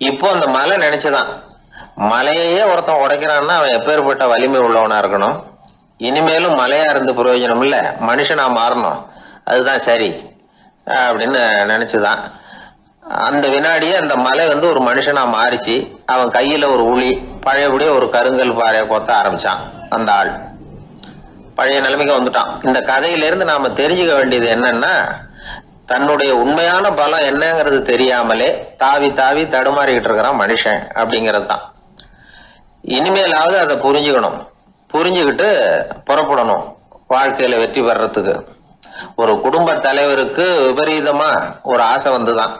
இப்போ அந்த மலை நினைச்சுதான், மலையே ஒருத்தன் உடைக்கிறான்னா அவன் எப்பேற்பட்ட வலிமை உள்ளவனா இருக்கணும். இனிமேலும் மலையா இருந்து பிரயோஜனம் இல்ல, மனுஷனா மாறணும், அதுதான் சரி அப்படின்னு நினைச்சுதான். அந்த வினாடியே அந்த மலை ஒரு மனுஷனா மாறிச்சு. அவன் கையில ஒரு உளி, பழையபடியே ஒரு கருங்கல் பாறையை கொத்த ஆரம்பிச்சான். அந்த ஆள் பழைய நிலைமைக்கு வந்துட்டான். இந்த கதையிலிருந்து நாம தெரிஞ்சுக்க வேண்டியது என்னன்னா, தன்னுடைய உண்மையான பலம் என்னங்கிறது தெரியாமலே தாவி தாவி தடுமாறிக்கிட்டு இருக்கிறான் மனுஷன் அப்படிங்கிறது தான். இனிமேலாவது அதை புரிஞ்சுக்கணும், புரிஞ்சுக்கிட்டு புறப்படணும் வாழ்க்கையில வெற்றி பெறறதுக்கு. ஒரு குடும்ப தலைவருக்கு விபரீதமா ஒரு ஆசை வந்துதான்.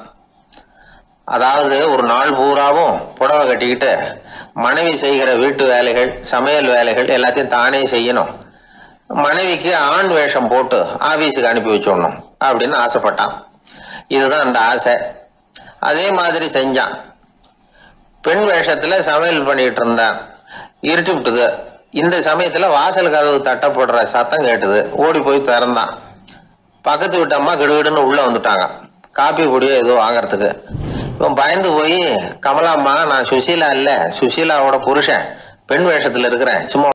அதாவது ஒரு நாள் பூராவும் புடவை கட்டிக்கிட்டு மனைவி செய்கிற வீட்டு வேலைகள், சமையல் வேலைகள் எல்லாத்தையும் தானே செய்யணும், மனைவிக்கு ஆண் வேஷம் போட்டு ஆபீஸுக்கு அனுப்பி வச்சிடணும் அப்படின்னு ஆசைப்பட்டான். இதுதான் அந்த ஆசை. அதே மாதிரி செஞ்சான். பெண் வேஷத்துல சமையல் பண்ணிட்டு இருந்தான். இருட்டி விட்டுது. இந்த சமயத்துல வாசல் கதவு தட்டப்படுற சத்தம் கேட்டுது. ஓடி போய் திறந்தான். பக்கத்து வீட்டு அம்மா கிடுகிடுன்னு உள்ள வந்துட்டாங்க, காப்பி பொடியோ ஏதோ வாங்கறதுக்கு. இவன் பயந்து போய், கமலாம்மா, நான் சுசீலா இல்ல, சுசீலாவோட புருஷன், பெண் வேஷத்துல இருக்கிறேன், சும்மா